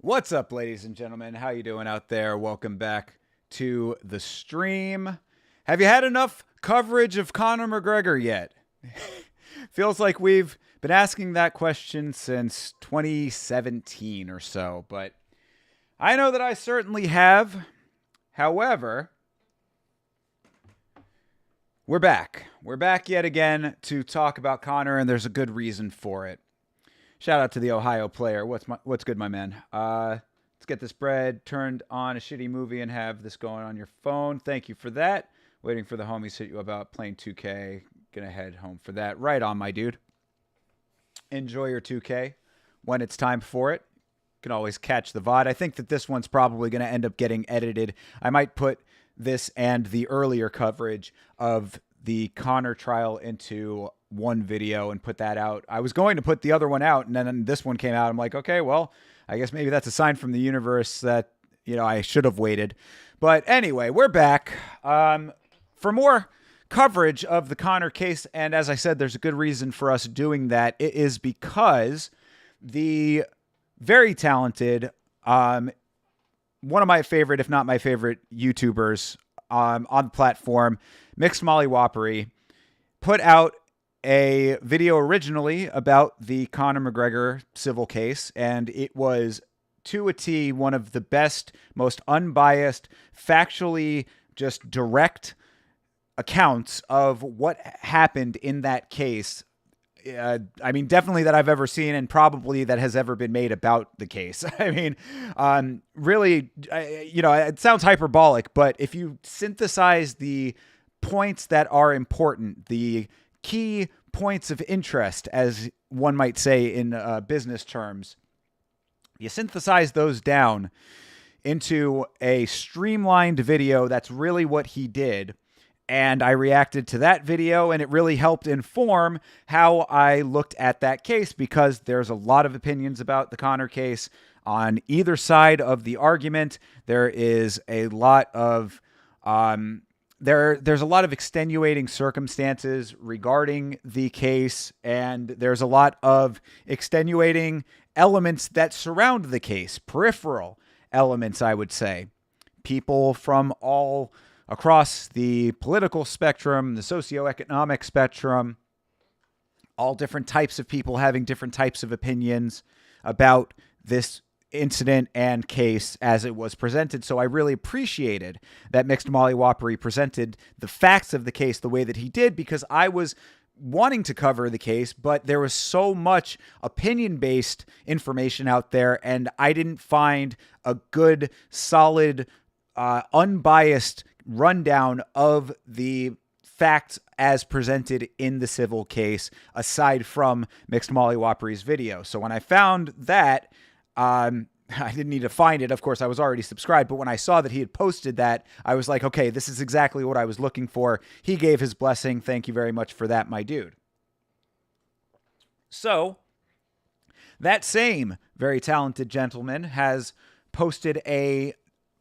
What's up, ladies and gentlemen? How you doing out there? Welcome back to the stream. Have you had enough coverage of Conor McGregor yet? Feels like we've been asking that question since 2017 or so, but I know that I certainly have. However, we're back. We're back yet again to talk about Conor, and there's a good reason for it. Shout out to the Ohio player. What's good, my man? Let's get this bread, turned on a shitty movie, and have this going on your phone. Thank you for that. Waiting for the homies to hit you about playing 2K. Gonna head home for that. Right on, my dude. Enjoy your 2K when it's time for it. You can always catch the VOD. I think that this one's probably going to end up getting edited. I might put this and the earlier coverage of the Conor trial into one video and put that out. I was going to put the other one out, and then this one came out. I'm like, okay, well, I guess maybe that's a sign from the universe that, you know, I should have waited. But anyway, we're back for more coverage of the Conor case. And as I said, there's a good reason for us doing that. It is because the very talented, one of my favorite, if not my favorite YouTubers on the platform, MixedMollyWhoppery, put out a video originally about the Conor McGregor civil case, and it was to a T one of the best, most unbiased, factually just direct accounts of what happened in that case. I mean, definitely that I've ever seen, and probably that has ever been made about the case. I mean, really, you know, it sounds hyperbolic, but if you synthesize the points that are important, the key points of interest, as one might say in business terms, you synthesize those down into a streamlined video. That's really what he did. And I reacted to that video, and it really helped inform how I looked at that case, because there's a lot of opinions about the Conor case on either side of the argument. There is a lot of there's a lot of extenuating circumstances regarding the case, and there's a lot of extenuating elements that surround the case, peripheral elements, I would say. People from all across the political spectrum, the socioeconomic spectrum, all different types of people having different types of opinions about this incident and case as it was presented. So I really appreciated that MixedMollyWhoppery presented the facts of the case the way that he did, because I was wanting to cover the case, but there was so much opinion-based information out there, and I didn't find a good, solid, unbiased rundown of the facts as presented in the civil case, aside from MixedMollyWhoppery's video. So when I found that, I didn't need to find it. Of course, I was already subscribed, but when I saw that he had posted that, I was like, okay, this is exactly what I was looking for. He gave his blessing. Thank you very much for that, my dude. So that same very talented gentleman has posted a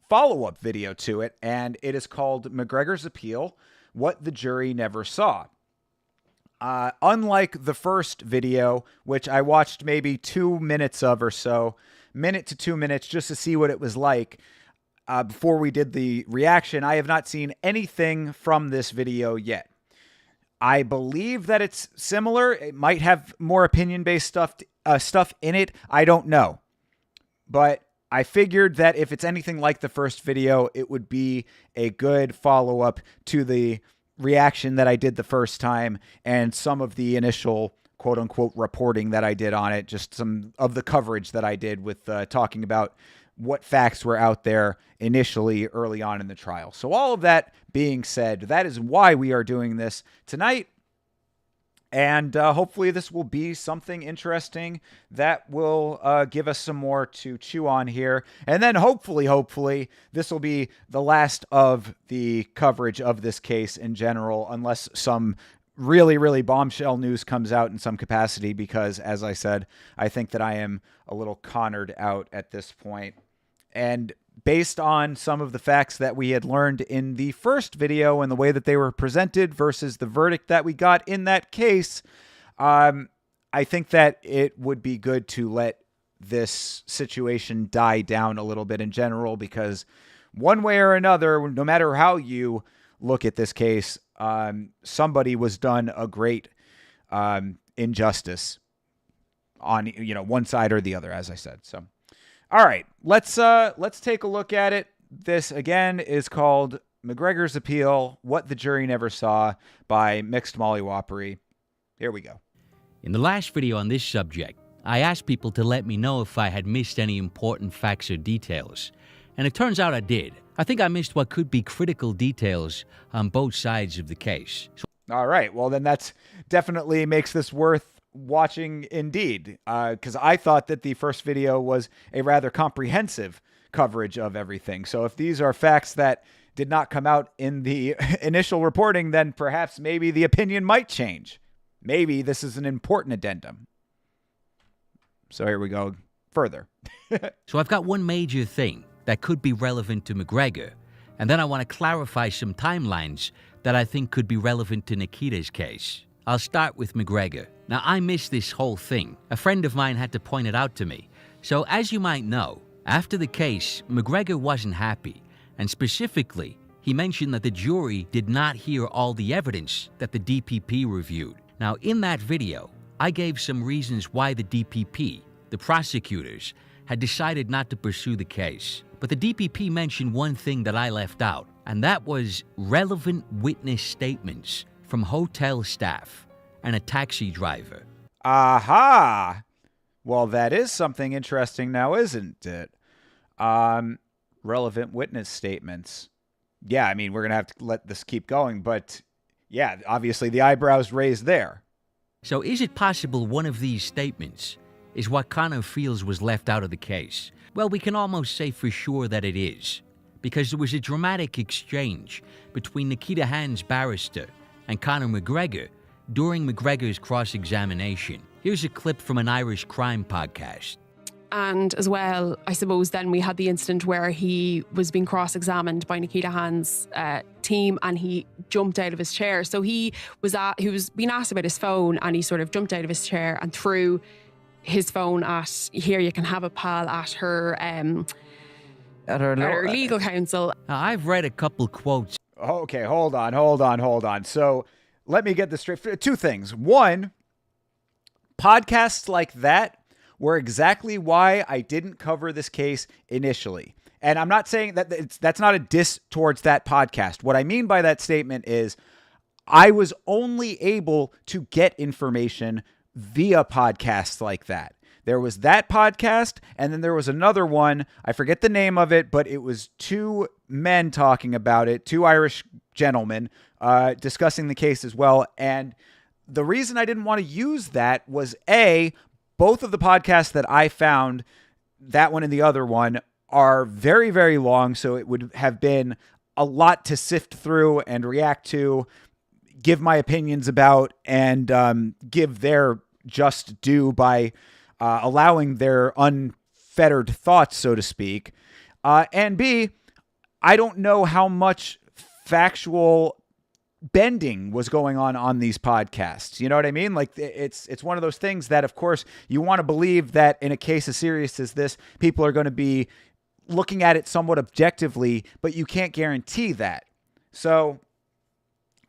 follow-up video to it, and it is called McGregor's Appeal: What the Jury Never Saw. Unlike the first video, which I watched maybe 2 minutes of or so, minute to 2 minutes, just to see what it was like before we did the reaction, I have not seen anything from this video yet. I believe that it's similar. It might have more opinion-based stuff in it. I don't know. But I figured that if it's anything like the first video, it would be a good follow-up to the reaction that I did the first time and some of the initial quote-unquote reporting that I did on it, just some of the coverage that I did with talking about what facts were out there initially early on in the trial. So all of that being said, that is why we are doing this tonight. And hopefully this will be something interesting that will give us some more to chew on here. And then hopefully, this will be the last of the coverage of this case in general, unless some really, really bombshell news comes out in some capacity, because, as I said, I think that I am a little Connored out at this point. And based on some of the facts that we had learned in the first video and the way that they were presented versus the verdict that we got in that case, I think that it would be good to let this situation die down a little bit in general, because one way or another, no matter how you look at this case, somebody was done a great injustice on, one side or the other, as I said. So, all right, let's take a look at it. This again is called McGregor's Appeal: What the Jury Never Saw by MixedMollyWhoppery. Here we go. In the last video on this subject, I asked people to let me know if I had missed any important facts or details. And it turns out I did. I think I missed what could be critical details on both sides of the case. All right, well then that's definitely makes this worth watching indeed, because I thought that the first video was a rather comprehensive coverage of everything. So if these are facts that did not come out in the initial reporting, then perhaps maybe the opinion might change. Maybe this is an important addendum. So here we go further. So I've got one major thing that could be relevant to McGregor, and then I want to clarify some timelines that I think could be relevant to Nikita's case. I'll start with McGregor. Now, I missed this whole thing. A friend of mine had to point it out to me. So, as you might know, after the case, McGregor wasn't happy, and specifically, he mentioned that the jury did not hear all the evidence that the DPP reviewed. Now, in that video, I gave some reasons why the DPP, the prosecutors, had decided not to pursue the case. But the DPP mentioned one thing that I left out, and that was relevant witness statements from hotel staff and a taxi driver. Aha! Well, that is something interesting now, isn't it? Relevant witness statements. Yeah, I mean, we're going to have to let this keep going, but yeah, obviously the eyebrows raised there. So is it possible one of these statements is what Conor feels was left out of the case? Well, we can almost say for sure that it is, because there was a dramatic exchange between Nikita Hand's barrister and Conor McGregor during McGregor's cross-examination. Here's a clip from an Irish crime podcast. And as well, I suppose then we had the incident where he was being cross-examined by Nikita Hand's team, and he jumped out of his chair. So he was being asked about his phone, and he sort of jumped out of his chair and threw his phone at, here you can have a pal, at her legal counsel. Now, I've read a couple quotes. Okay, hold on. So let me get this straight. Two things. One, podcasts like that were exactly why I didn't cover this case initially. And I'm not saying that that's not a diss towards that podcast. What I mean by that statement is I was only able to get information via podcasts like that. There was that podcast, and then there was another one. I forget the name of it, but it was two men talking about it, two Irish gentlemen discussing the case as well. And the reason I didn't want to use that was, A, both of the podcasts that I found, that one and the other one, are very, very long, so it would have been a lot to sift through and react to, give my opinions about, and give their just due by allowing their unfettered thoughts, so to speak. And B, I don't know how much factual bending was going on these podcasts. You know what I mean? Like, it's one of those things that, of course, you want to believe that in a case as serious as this, people are going to be looking at it somewhat objectively, but you can't guarantee that. So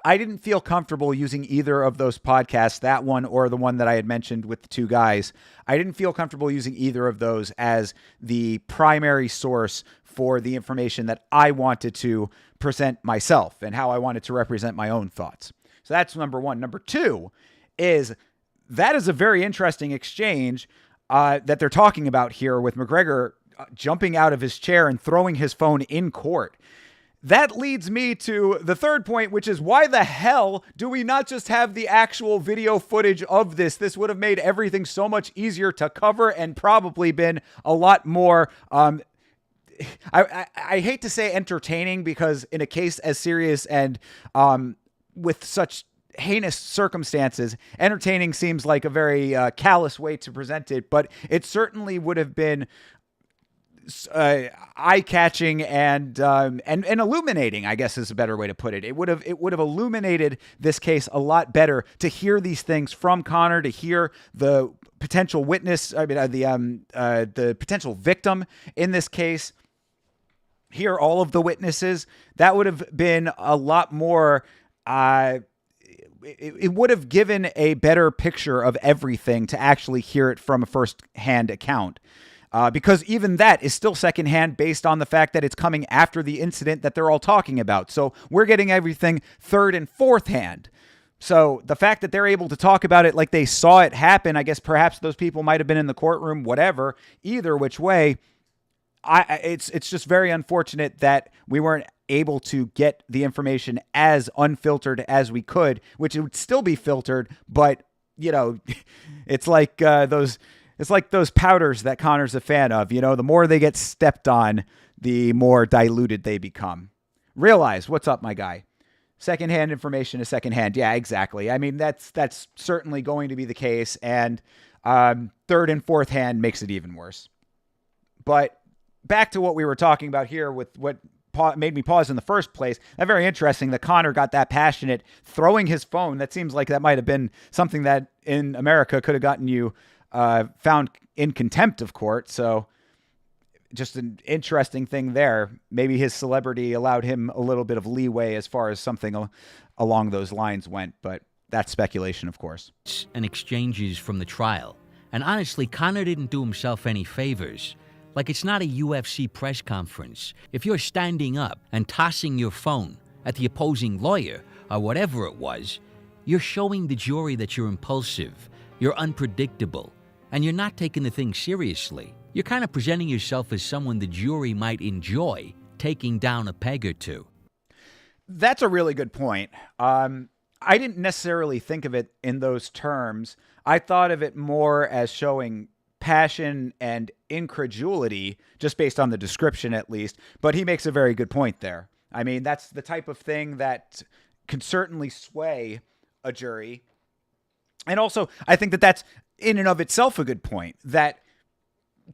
I didn't feel comfortable using either of those podcasts, that one or the one that I had mentioned with the two guys. I didn't feel comfortable using either of those as the primary source for the information that I wanted to present myself and how I wanted to represent my own thoughts. So that's number one. Number two is that is a very interesting exchange that they're talking about here with McGregor jumping out of his chair and throwing his phone in court. That leads me to the third point, which is why the hell do we not just have the actual video footage of this? This would have made everything so much easier to cover and probably been a lot more, I hate to say entertaining, because in a case as serious and with such heinous circumstances, entertaining seems like a very callous way to present it, but it certainly would have been eye-catching and illuminating, I guess is a better way to put it. It would have illuminated this case a lot better to hear these things from Conor, to hear the potential witness, the potential victim in this case, hear all of the witnesses. That would have been a lot more. It would have given a better picture of everything to actually hear it from a first-hand account. Because even that is still secondhand based on the fact that it's coming after the incident that they're all talking about. So we're getting everything third and fourth hand. So the fact that they're able to talk about it like they saw it happen, I guess perhaps those people might have been in the courtroom, whatever. Either which way, it's just very unfortunate that we weren't able to get the information as unfiltered as we could, which it would still be filtered, but it's like those powders that Conor's a fan of. The more they get stepped on, the more diluted they become. Realize, what's up, my guy? Secondhand information is secondhand. Yeah, exactly. I mean, that's certainly going to be the case, and third and fourth hand makes it even worse. But back to what we were talking about here with what made me pause in the first place. That's very interesting that Conor got that passionate throwing his phone. That seems like that might have been something that in America could have gotten you found in contempt of court. So just an interesting thing there. Maybe his celebrity allowed him a little bit of leeway as far as something along those lines went, but that's speculation, of course. And exchanges from the trial. And honestly, Conor didn't do himself any favors. Like, it's not a UFC press conference. If you're standing up and tossing your phone at the opposing lawyer or whatever it was, you're showing the jury that you're impulsive, you're unpredictable, and you're not taking the thing seriously. You're kind of presenting yourself as someone the jury might enjoy taking down a peg or two. That's a really good point. I didn't necessarily think of it in those terms. I thought of it more as showing passion and incredulity, just based on the description at least. But he makes a very good point there. I mean, that's the type of thing that can certainly sway a jury. And also, I think that that's in and of itself a good point, that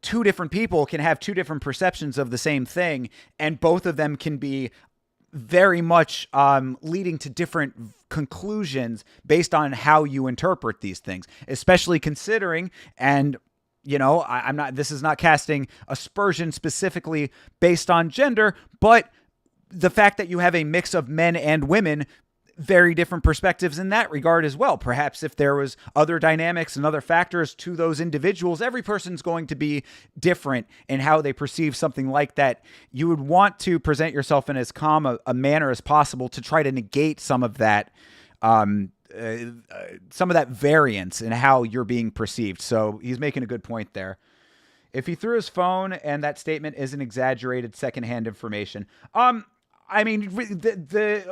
two different people can have two different perceptions of the same thing, and both of them can be very much leading to different conclusions based on how you interpret these things, especially considering, and this is not casting aspersion specifically based on gender, but the fact that you have a mix of men and women, very different perspectives in that regard as well. Perhaps if there was other dynamics and other factors to those individuals, every person's going to be different in how they perceive something like that. You would want to present yourself in as calm a manner as possible to try to negate some of that variance in how you're being perceived. So he's making a good point there. If he threw his phone and that statement isn't exaggerated secondhand information, I mean,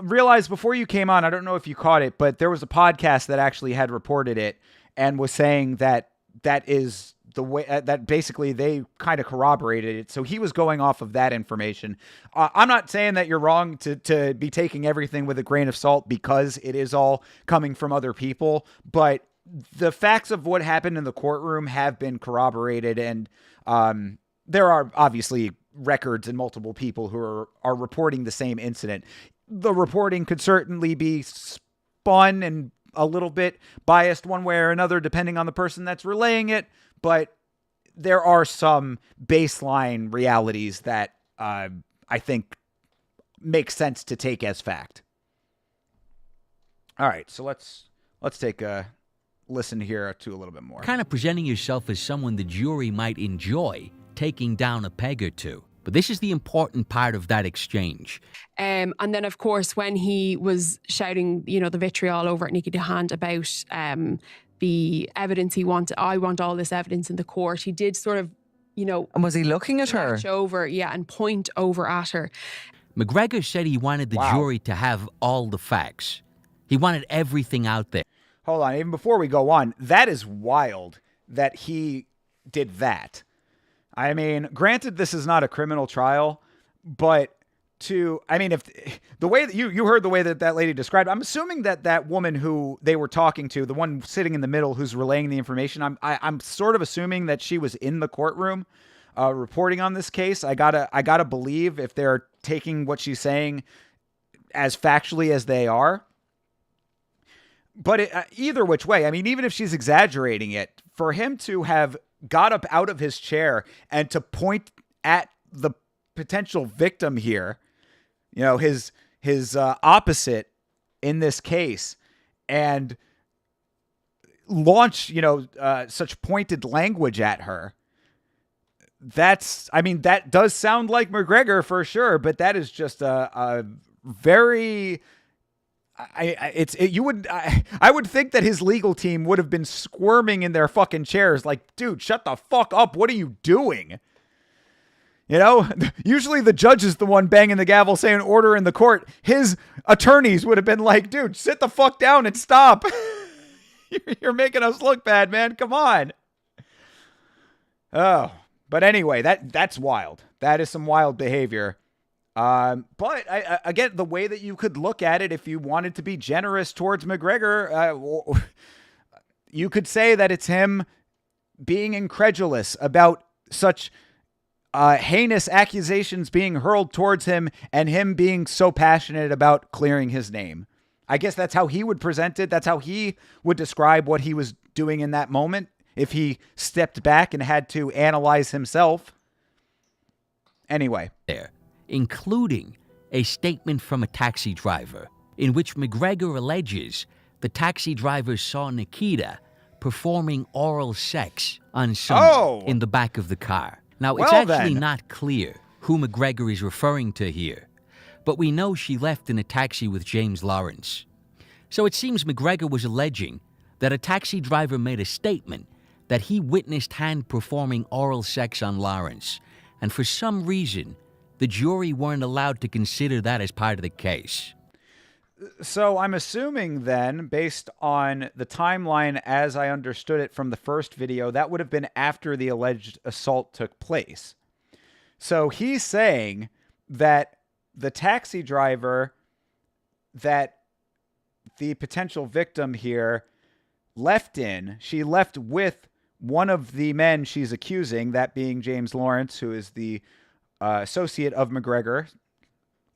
realize before you came on, I don't know if you caught it, but there was a podcast that actually had reported it and was saying that is the way that basically they kind of corroborated it. So he was going off of that information. I'm not saying that you're wrong to be taking everything with a grain of salt because it is all coming from other people, but the facts of what happened in the courtroom have been corroborated, and there are obviously records and multiple people who are reporting the same incident. The reporting could certainly be spun and a little bit biased one way or another, depending on the person that's relaying it. But there are some baseline realities that I think make sense to take as fact. All right, so let's take a listen here to a little bit more. Kind of presenting yourself as someone the jury might enjoy taking down a peg or two. But this is the important part of that exchange. And then, of course, when he was shouting, the vitriol over at Nikki DeHaan about the evidence he wanted, I want all this evidence in the court, he did sort of, And was he looking at her? reach over, and point over at her. McGregor said he wanted the jury to have all the facts. He wanted everything out there. Hold on. Even before we go on, that is wild that he did that. I mean, granted, this is not a criminal trial, but if the way that you heard the way that lady described, I'm assuming that woman who they were talking to, the one sitting in the middle who's relaying the information, I'm sort of assuming that she was in the courtroom reporting on this case. I gotta believe if they're taking what she's saying as factually as they are. But either which way, I mean, even if she's exaggerating it, for him to have got up out of his chair and to point at the potential victim here, his opposite in this case, and launch, such pointed language at her. That does sound like McGregor for sure, but that is just a very... I would think that his legal team would have been squirming in their fucking chairs like, dude, shut the fuck up. What are you doing? Usually the judge is the one banging the gavel saying order in the court. His attorneys would have been like, dude, sit the fuck down and stop. You're making us look bad, man. Come on. Oh, but anyway, that's wild. That is some wild behavior. But again, the way that you could look at it, if you wanted to be generous towards McGregor, you could say that it's him being incredulous about such heinous accusations being hurled towards him and him being so passionate about clearing his name. I guess that's how he would present it. That's how he would describe what he was doing in that moment if he stepped back and had to analyze himself. Anyway. There. Including a statement from a taxi driver in which McGregor alleges the taxi driver saw Nikita performing oral sex on someone in the back of the car. Now, it's actually not clear who McGregor is referring to here, but we know she left in a taxi with James Lawrence. So it seems McGregor was alleging that a taxi driver made a statement that he witnessed Hand performing oral sex on Lawrence, and for some reason, the jury weren't allowed to consider that as part of the case. So I'm assuming then, based on the timeline as I understood it from the first video, that would have been after the alleged assault took place. So he's saying that the taxi driver that the potential victim here she left with one of the men she's accusing, that being James Lawrence, who is the associate of McGregor,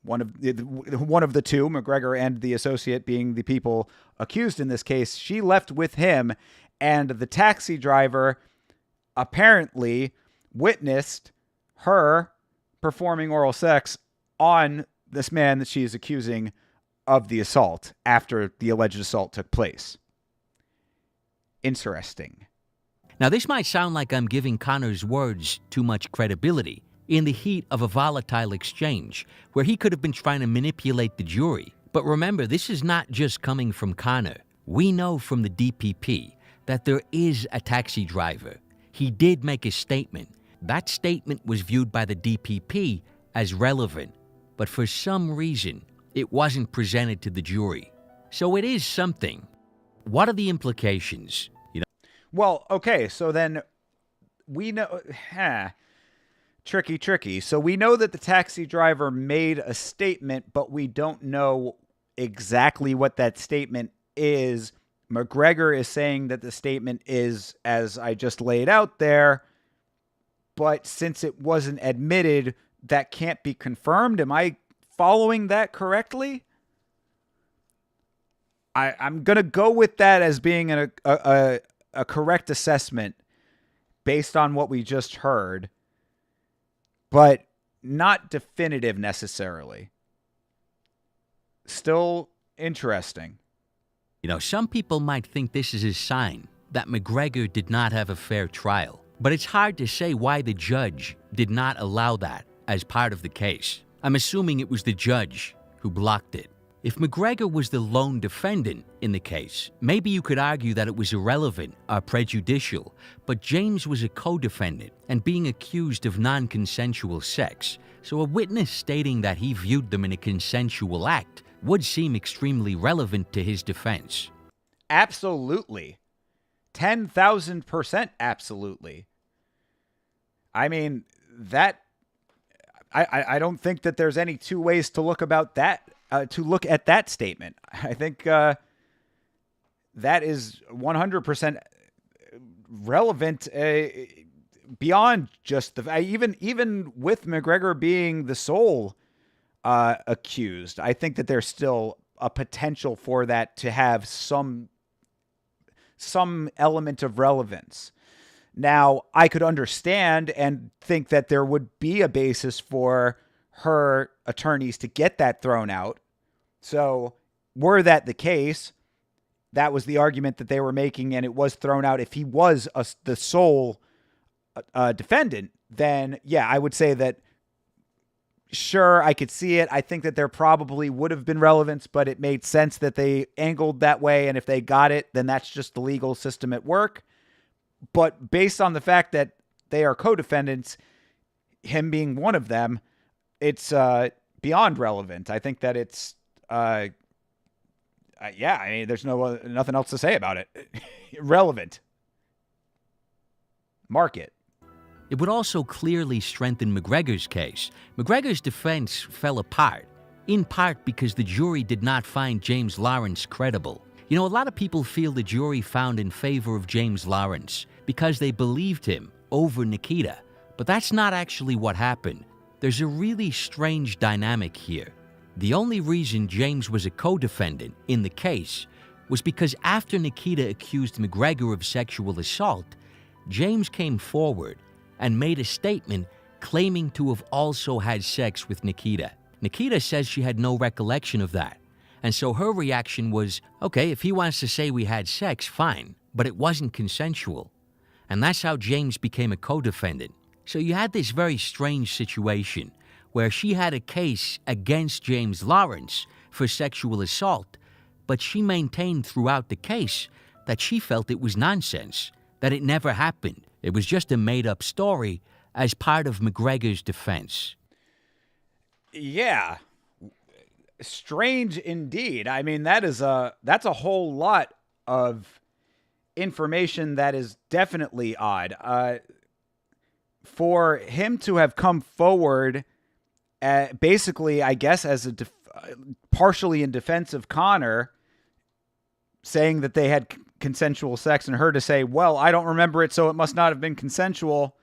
one of the two, McGregor and the associate being the people accused in this case. She left with him, and the taxi driver apparently witnessed her performing oral sex on this man that she is accusing of the assault after the alleged assault took place. Interesting. Now, this might sound like I'm giving Conor's words too much credibility in the heat of a volatile exchange where he could have been trying to manipulate the jury. But remember, this is not just coming from Conor. We know from the DPP that there is a taxi driver. He did make a statement. That statement was viewed by the DPP as relevant, but for some reason, it wasn't presented to the jury. So it is something. What are the implications? Well, okay, so then we know... Tricky. So we know that the taxi driver made a statement, but we don't know exactly what that statement is. McGregor is saying that the statement is, as I just laid out there, but since it wasn't admitted, that can't be confirmed. Am I following that correctly? I'm going to go with that as being a correct assessment based on what we just heard, but not definitive necessarily. Still interesting. Some people might think this is a sign that McGregor did not have a fair trial, but it's hard to say why the judge did not allow that as part of the case. I'm assuming it was the judge who blocked it. If McGregor was the lone defendant in the case, maybe you could argue that it was irrelevant or prejudicial, but James was a co-defendant and being accused of non-consensual sex, so a witness stating that he viewed them in a consensual act would seem extremely relevant to his defense. Absolutely. 10,000% absolutely. I mean, that I don't think that there's any two ways to look about that. To look at that statement, I think that is 100% relevant beyond just the even with McGregor being the sole accused. I think that there's still a potential for that to have some element of relevance. Now, I could understand and think that there would be a basis for her attorneys to get that thrown out. So, were that the case, that was the argument that they were making, and it was thrown out. If he was the sole defendant, then yeah, I would say that, sure, I could see it. I think that there probably would have been relevance, but it made sense that they angled that way, and if they got it, then that's just the legal system at work. But based on the fact that they are co-defendants, him being one of them, it's beyond relevant. I think that it's yeah, I mean, there's nothing else to say about it. Relevant. Mark it. It would also clearly strengthen McGregor's case. McGregor's defense fell apart, in part because the jury did not find James Lawrence credible. You know, a lot of people feel the jury found in favor of James Lawrence because they believed him over Nikita, but that's not actually what happened. There's a really strange dynamic here. The only reason James was a co-defendant in the case was because after Nikita accused McGregor of sexual assault, James came forward and made a statement claiming to have also had sex with Nikita. Nikita says she had no recollection of that. And so her reaction was, okay, if he wants to say we had sex, fine, but it wasn't consensual. And that's how James became a co-defendant. So you had this very strange situation where she had a case against James Lawrence for sexual assault, but she maintained throughout the case that she felt it was nonsense, that it never happened. It was just a made-up story as part of McGregor's defense. Yeah. Strange indeed. I mean, that's a whole lot of information that is definitely odd. For him to have come forward, basically, I guess, as partially in defense of Conor, saying that they had consensual sex, and her to say, well, I don't remember it, so it must not have been consensual,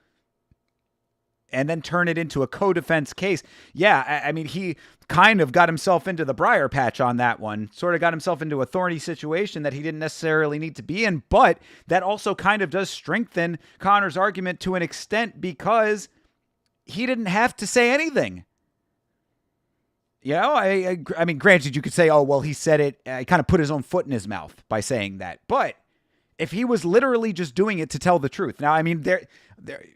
and then turn it into a co-defense case. Yeah, I mean, he kind of got himself into the briar patch on that one, sort of got himself into a thorny situation that he didn't necessarily need to be in, but that also kind of does strengthen Conor's argument to an extent because he didn't have to say anything. You know, I mean, granted, you could say, oh, well, he said it, he kind of put his own foot in his mouth by saying that. But if he was literally just doing it to tell the truth. Now, I mean,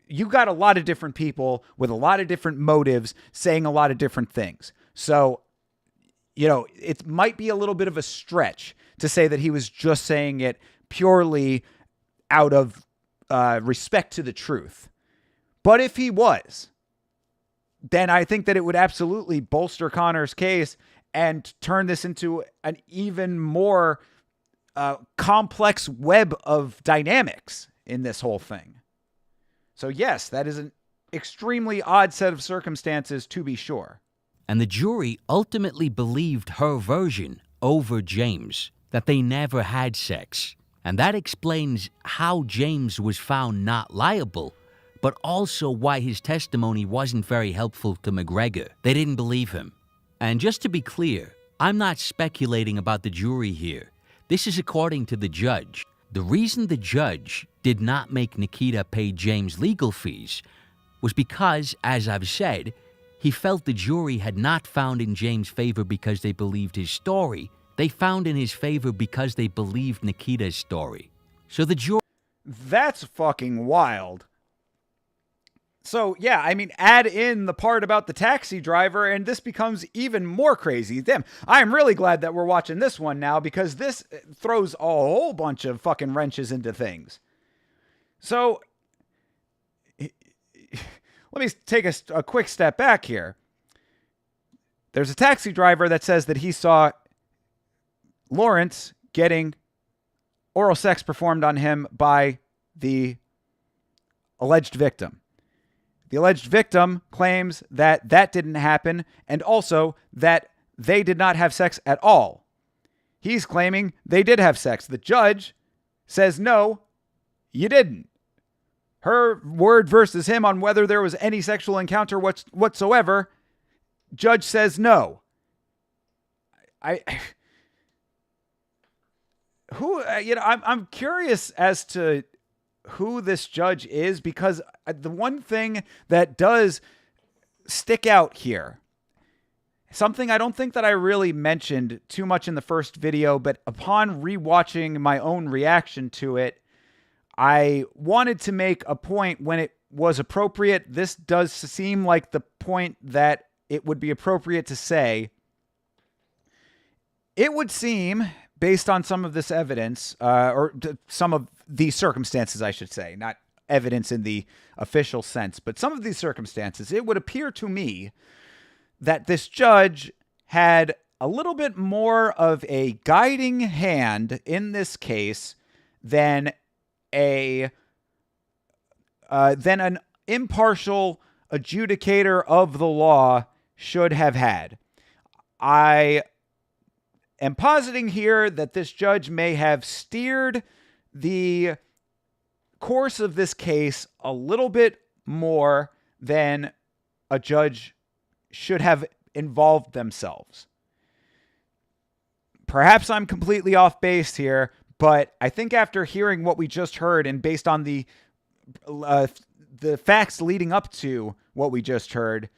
you got a lot of different people with a lot of different motives saying a lot of different things. So, you know, it might be a little bit of a stretch to say that he was just saying it purely out of respect to the truth. But if he was, then I think that it would absolutely bolster Conor's case and turn this into an even more complex web of dynamics in this whole thing. So yes, that is an extremely odd set of circumstances, to be sure. And the jury ultimately believed her version over James, that they never had sex. And that explains how James was found not liable, but also why his testimony wasn't very helpful to McGregor. They didn't believe him. And just to be clear, I'm not speculating about the jury here. This is according to the judge. The reason the judge did not make Nikita pay James legal fees was because, as I've said, he felt the jury had not found in James' favor because they believed his story. They found in his favor because they believed Nikita's story. So the jury... That's fucking wild. So, yeah, I mean, add in the part about the taxi driver, and this becomes even more crazy. Damn, I am really glad that we're watching this one now, because this throws a whole bunch of fucking wrenches into things. So, let me take a quick step back here. There's a taxi driver that says that he saw Lawrence getting oral sex performed on him by the alleged victim. The alleged victim claims that that didn't happen, and also that they did not have sex at all. He's claiming they did have sex. The judge says, no, you didn't. Her word versus him on whether there was any sexual encounter whatsoever. Judge says no. I'm curious as to who this judge is, because the one thing that does stick out here, something I don't think that I really mentioned too much in the first video, but upon rewatching my own reaction to it, I wanted to make a point when it was appropriate. This does seem like the point that it would be appropriate to say. It would seem, based on some of this evidence, or some of the circumstances, I should say, not evidence in the official sense, but some of these circumstances, it would appear to me that this judge had a little bit more of a guiding hand in this case than an impartial adjudicator of the law should have had. I am positing here that this judge may have steered the course of this case a little bit more than a judge should have involved themselves. Perhaps I'm completely off base here, but I think after hearing what we just heard, and based on the facts leading up to what we just heard,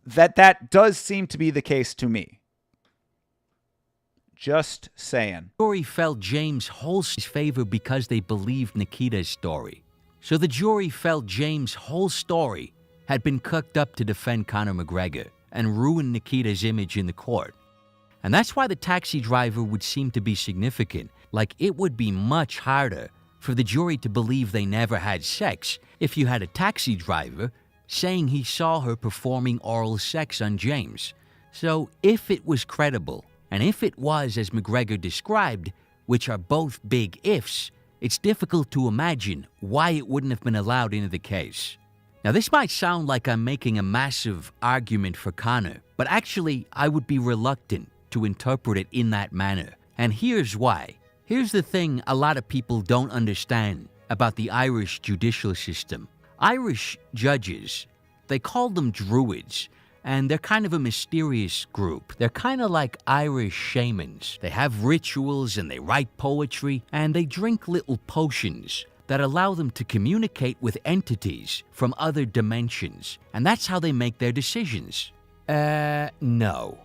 that does seem to be the case to me. Just saying. The jury felt James Holst's favor because they believed Nikita's story. So the jury felt James' whole story had been cooked up to defend Conor McGregor and ruin Nikita's image in the court. And that's why the taxi driver would seem to be significant. Like, it would be much harder for the jury to believe they never had sex if you had a taxi driver saying he saw her performing oral sex on James. So if it was credible, and if it was as McGregor described, which are both big ifs, it's difficult to imagine why it wouldn't have been allowed into the case. Now, this might sound like I'm making a massive argument for Conor, but actually, I would be reluctant to interpret it in that manner. And here's why. Here's the thing a lot of people don't understand about the Irish judicial system. Irish judges, they call them druids, and they're kind of a mysterious group. They're kind of like Irish shamans. They have rituals and they write poetry and they drink little potions that allow them to communicate with entities from other dimensions. And that's how they make their decisions. No.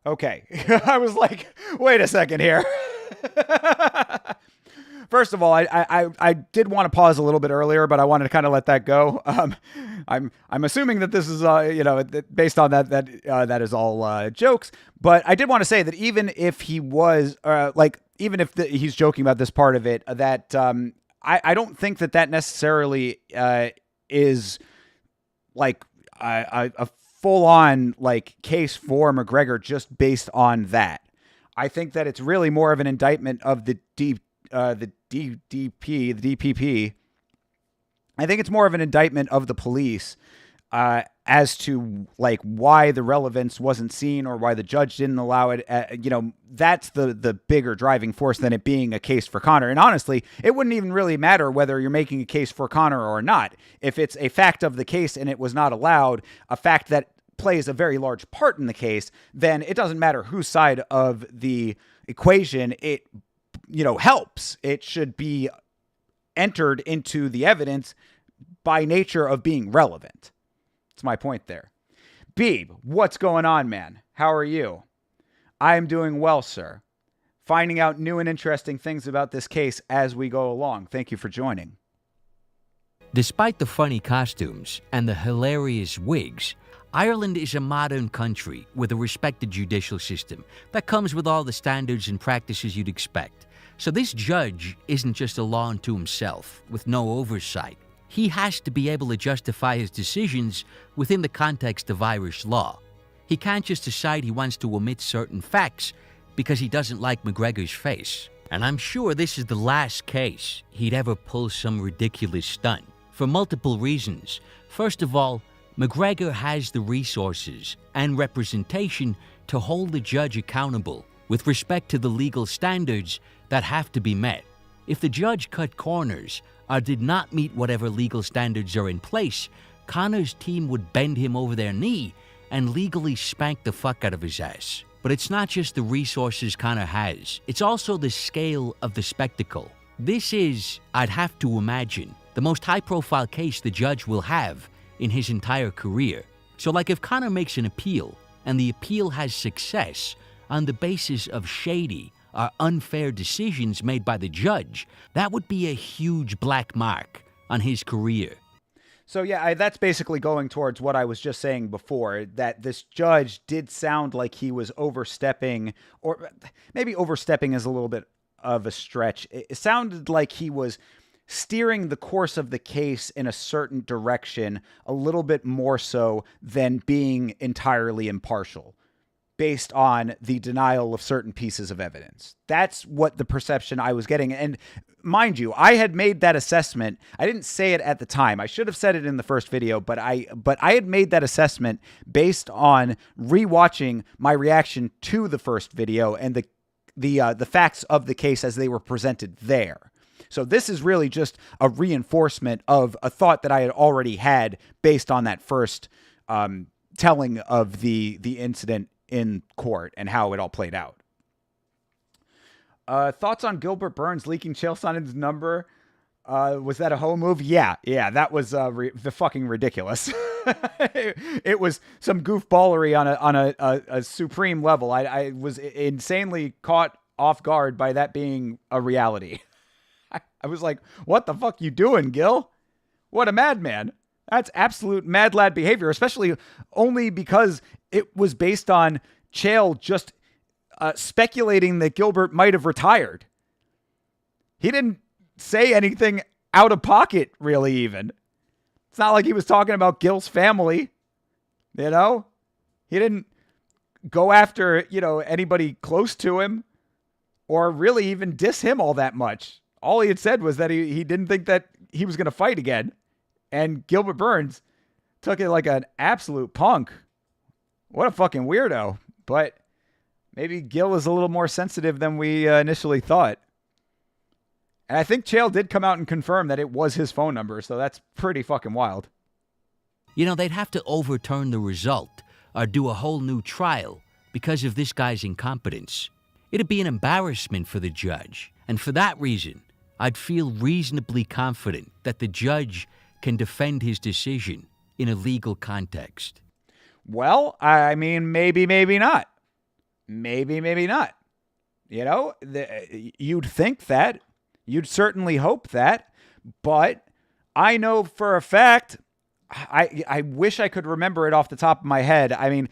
Okay. I was like, wait a second here. First of all, I did want to pause a little bit earlier, but I wanted to kind of let that go. I'm assuming that this is based on that is all jokes. But I did want to say that even if he was he's joking about this part of it, that I don't think that necessarily is like a full on like case for McGregor just based on that. I think that it's really more of an indictment of the DPP. I think it's more of an indictment of the police as to like why the relevance wasn't seen or why the judge didn't allow it. That's the bigger driving force than it being a case for Conor. And honestly, it wouldn't even really matter whether you're making a case for Conor or not. If it's a fact of the case and it was not allowed, a fact that plays a very large part in the case, then it doesn't matter whose side of the equation it helps. It should be entered into the evidence by nature of being relevant. That's my point there. Beeb, what's going on, man? How are you? I am doing well, sir. Finding out new and interesting things about this case as we go along. Thank you for joining. Despite the funny costumes and the hilarious wigs, Ireland is a modern country with a respected judicial system that comes with all the standards and practices you'd expect. So this judge isn't just a law unto himself, with no oversight. He has to be able to justify his decisions within the context of Irish law. He can't just decide he wants to omit certain facts because he doesn't like McGregor's face. And I'm sure this is the last case he'd ever pull some ridiculous stunt, for multiple reasons. First of all, McGregor has the resources and representation to hold the judge accountable with respect to the legal standards that have to be met. If the judge cut corners or did not meet whatever legal standards are in place, Conor's team would bend him over their knee and legally spank the fuck out of his ass. But it's not just the resources Conor has, it's also the scale of the spectacle. This is, I'd have to imagine, the most high-profile case the judge will have in his entire career. So like if Conor makes an appeal and the appeal has success on the basis of shady or unfair decisions made by the judge, that would be a huge black mark on his career. So yeah, that's basically going towards what I was just saying before, that this judge did sound like he was overstepping, or maybe overstepping is a little bit of a stretch. It sounded like he was steering the course of the case in a certain direction a little bit more so than being entirely impartial based on the denial of certain pieces of evidence. That's what the perception I was getting. And mind you, I had made that assessment. I didn't say it at the time. I should have said it in the first video, but I had made that assessment based on rewatching my reaction to the first video and the facts of the case as they were presented there. So this is really just a reinforcement of a thought that I had already had based on that first telling of the incident in court and how it all played out. Thoughts on Gilbert Burns leaking Chael Sonnen's number? Was that a hoe move? Yeah, that was the fucking ridiculous. It was some goofballery on a supreme level. I was insanely caught off guard by that being a reality. I was like, what the fuck you doing, Gil? What a madman. That's absolute mad lad behavior, especially only because it was based on Chael just speculating that Gilbert might have retired. He didn't say anything out of pocket, really, even. It's not like he was talking about Gil's family, you know? He didn't go after, anybody close to him or really even diss him all that much. All he had said was that he didn't think that he was going to fight again. And Gilbert Burns took it like an absolute punk. What a fucking weirdo. But maybe Gil is a little more sensitive than we initially thought. And I think Chael did come out and confirm that it was his phone number. So that's pretty fucking wild. They'd have to overturn the result or do a whole new trial because of this guy's incompetence. It'd be an embarrassment for the judge. And for that reason, I'd feel reasonably confident that the judge can defend his decision in a legal context. Well, I mean, maybe not. Maybe not. You'd think that. You'd certainly hope that. But I know for a fact, I wish I could remember it off the top of my head. I mean,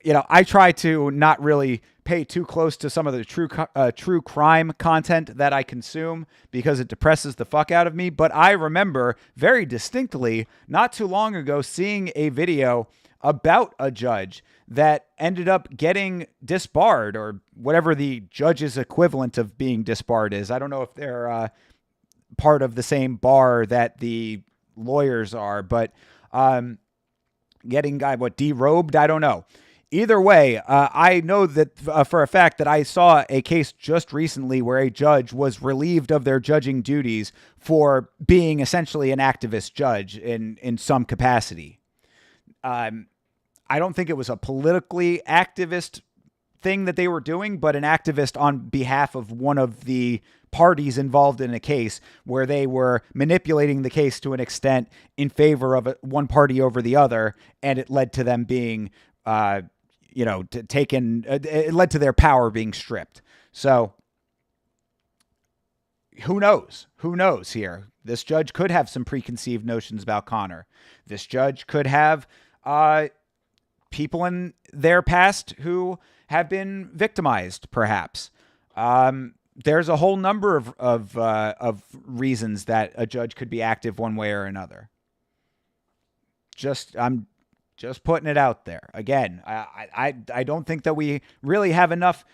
I try to not really pay too close to some of the true crime content that I consume because it depresses the fuck out of me. But I remember very distinctly not too long ago seeing a video about a judge that ended up getting disbarred, or whatever the judge's equivalent of being disbarred is. I don't know if they're part of the same bar that the lawyers are, but getting derobed, I don't know. Either way, I know that for a fact that I saw a case just recently where a judge was relieved of their judging duties for being essentially an activist judge in some capacity. I don't think it was a politically activist thing that they were doing, but an activist on behalf of one of the parties involved in a case where they were manipulating the case to an extent in favor of one party over the other, and it led to them being it led to their power being stripped. So, who knows? Who knows here? This judge could have some preconceived notions about Conor. This judge could have people in their past who have been victimized, perhaps. There's a whole number of reasons that a judge could be active one way or another. I'm just putting it out there. Again, I don't think that we really have enough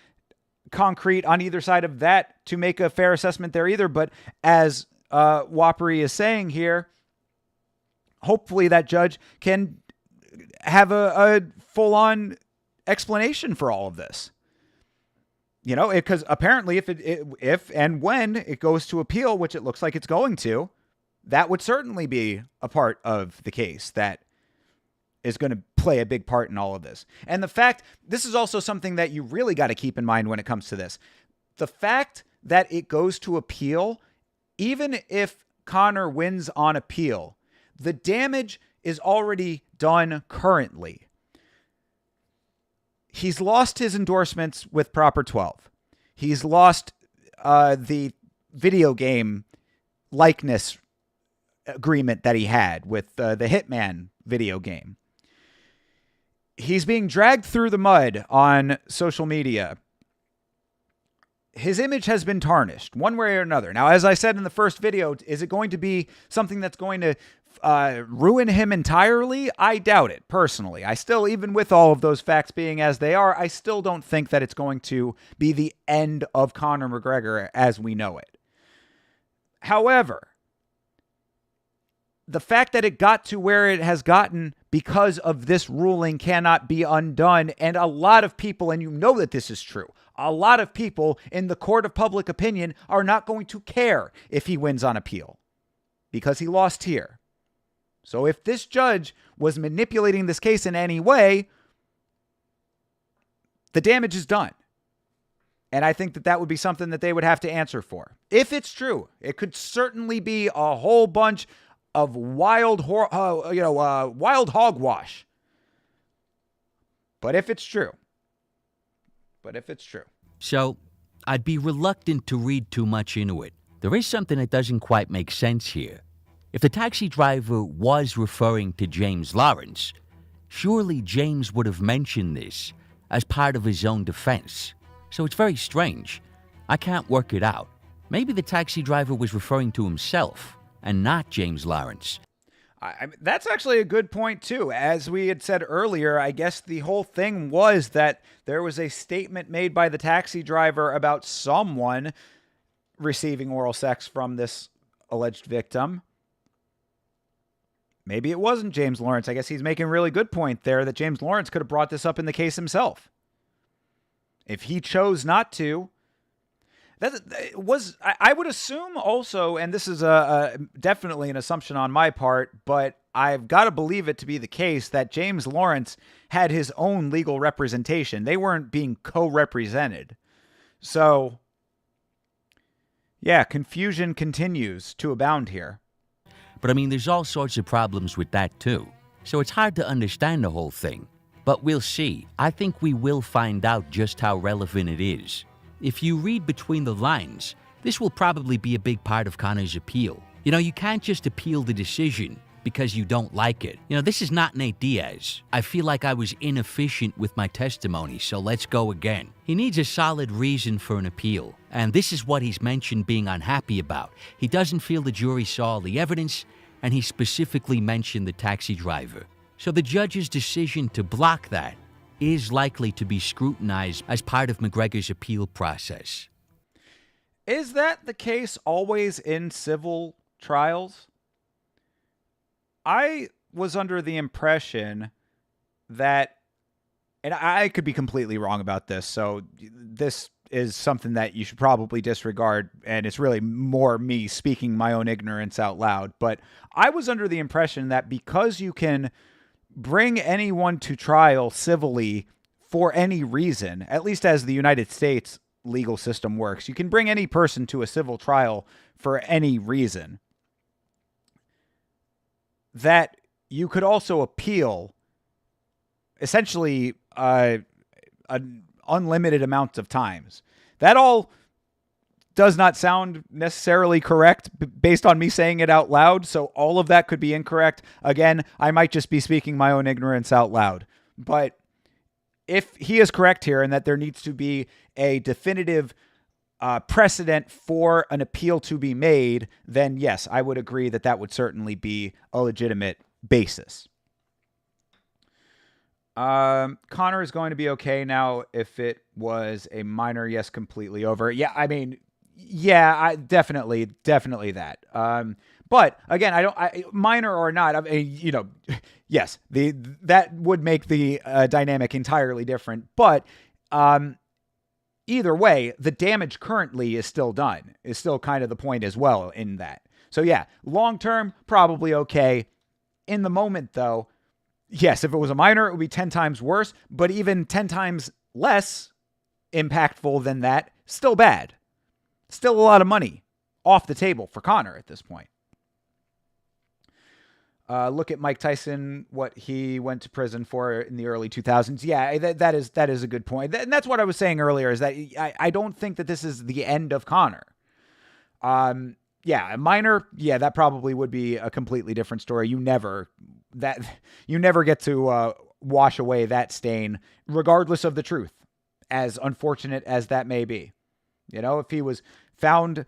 concrete on either side of that to make a fair assessment there either. But as Whoppery is saying here, hopefully that judge can have a full-on explanation for all of this. You know, because apparently if and when it goes to appeal, which it looks like it's going to, that would certainly be a part of the case that is going to play a big part in all of this. And the fact, this is also something that you really got to keep in mind when it comes to this. The fact that it goes to appeal, even if Conor wins on appeal, the damage is already done currently. He's lost his endorsements with Proper 12. He's lost the video game likeness agreement that he had with the Hitman video game. He's being dragged through the mud on social media. His image has been tarnished one way or another. Now, as I said in the first video, is it going to be something that's going to ruin him entirely? I doubt it, personally. I still, even with all of those facts being as they are, I still don't think that it's going to be the end of Conor McGregor as we know it. However, the fact that it got to where it has gotten because of this ruling cannot be undone. And a lot of people, and you know that this is true, a lot of people in the court of public opinion are not going to care if he wins on appeal because he lost here. So if this judge was manipulating this case in any way, the damage is done. And I think that that would be something that they would have to answer for. If it's true, it could certainly be a whole bunch of wild hogwash. But if it's true. So, I'd be reluctant to read too much into it. There is something that doesn't quite make sense here. If the taxi driver was referring to James Lawrence, surely James would have mentioned this as part of his own defense. So it's very strange. I can't work it out. Maybe the taxi driver was referring to himself and not James Lawrence. That's actually a good point, too. As we had said earlier, I guess the whole thing was that there was a statement made by the taxi driver about someone receiving oral sex from this alleged victim. Maybe it wasn't James Lawrence. I guess he's making a really good point there that James Lawrence could have brought this up in the case himself. If he chose not to, I would assume also, and this is definitely an assumption on my part, but I've got to believe it to be the case that James Lawrence had his own legal representation. They weren't being co-represented. So, yeah, confusion continues to abound here. But I mean, there's all sorts of problems with that too. So it's hard to understand the whole thing. But we'll see. I think we will find out just how relevant it is. If you read between the lines, this will probably be a big part of Conor's appeal. You know, you can't just appeal the decision because you don't like it. You know, this is not Nate Diaz. I feel like I was inefficient with my testimony, so let's go again. He needs a solid reason for an appeal, and this is what he's mentioned being unhappy about. He doesn't feel the jury saw all the evidence, and he specifically mentioned the taxi driver. So the judge's decision to block that is likely to be scrutinized as part of McGregor's appeal process. Is that the case always in civil trials? I was under the impression that, and I could be completely wrong about this, so this is something that you should probably disregard, and it's really more me speaking my own ignorance out loud, but I was under the impression that because you can bring anyone to trial civilly for any reason, at least as the United States legal system works, you can bring any person to a civil trial for any reason, that you could also appeal essentially an unlimited amount of times. That all does not sound necessarily correct based on me saying it out loud. So all of that could be incorrect. Again, I might just be speaking my own ignorance out loud. But if he is correct here and that there needs to be a definitive precedent for an appeal to be made, then yes, I would agree that that would certainly be a legitimate basis. Conor is going to be okay now if it was a minor. Yes, completely over. Yeah, I mean, yeah, I definitely that. But again, minor or not, I mean, you know, yes, that would make the dynamic entirely different. But either way, the damage currently is still done. Is still kind of the point as well in that. So yeah, long term, probably okay. In the moment, though, yes, if it was a minor, it would be 10 times worse. But even 10 times less impactful than that, still bad. Still a lot of money off the table for Conor at this point. Look at Mike Tyson, what he went to prison for in the early 2000s. Yeah, that is a good point. And that's what I was saying earlier, is that I don't think that this is the end of Conor. Yeah, a minor, yeah, that probably would be a completely different story. You never get to wash away that stain, regardless of the truth, as unfortunate as that may be. You know, if he was found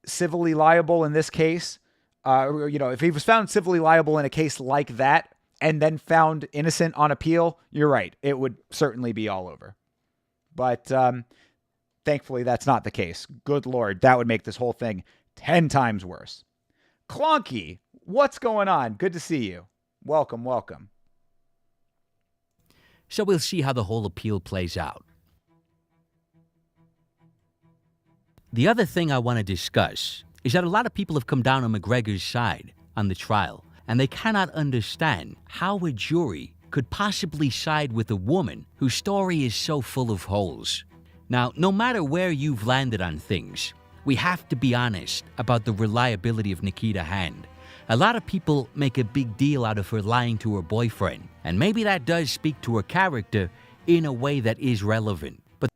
civilly liable in this case, if he was found civilly liable in a case like that and then found innocent on appeal, you're right. It would certainly be all over. But thankfully, that's not the case. Good Lord, that would make this whole thing 10 times worse. Clonky, what's going on? Good to see you. Welcome. So we'll see how the whole appeal plays out. The other thing I want to discuss is that a lot of people have come down on McGregor's side on the trial, and they cannot understand how a jury could possibly side with a woman whose story is so full of holes. Now, no matter where you've landed on things, we have to be honest about the reliability of Nikita Hand. A lot of people make a big deal out of her lying to her boyfriend, and maybe that does speak to her character in a way that is relevant. But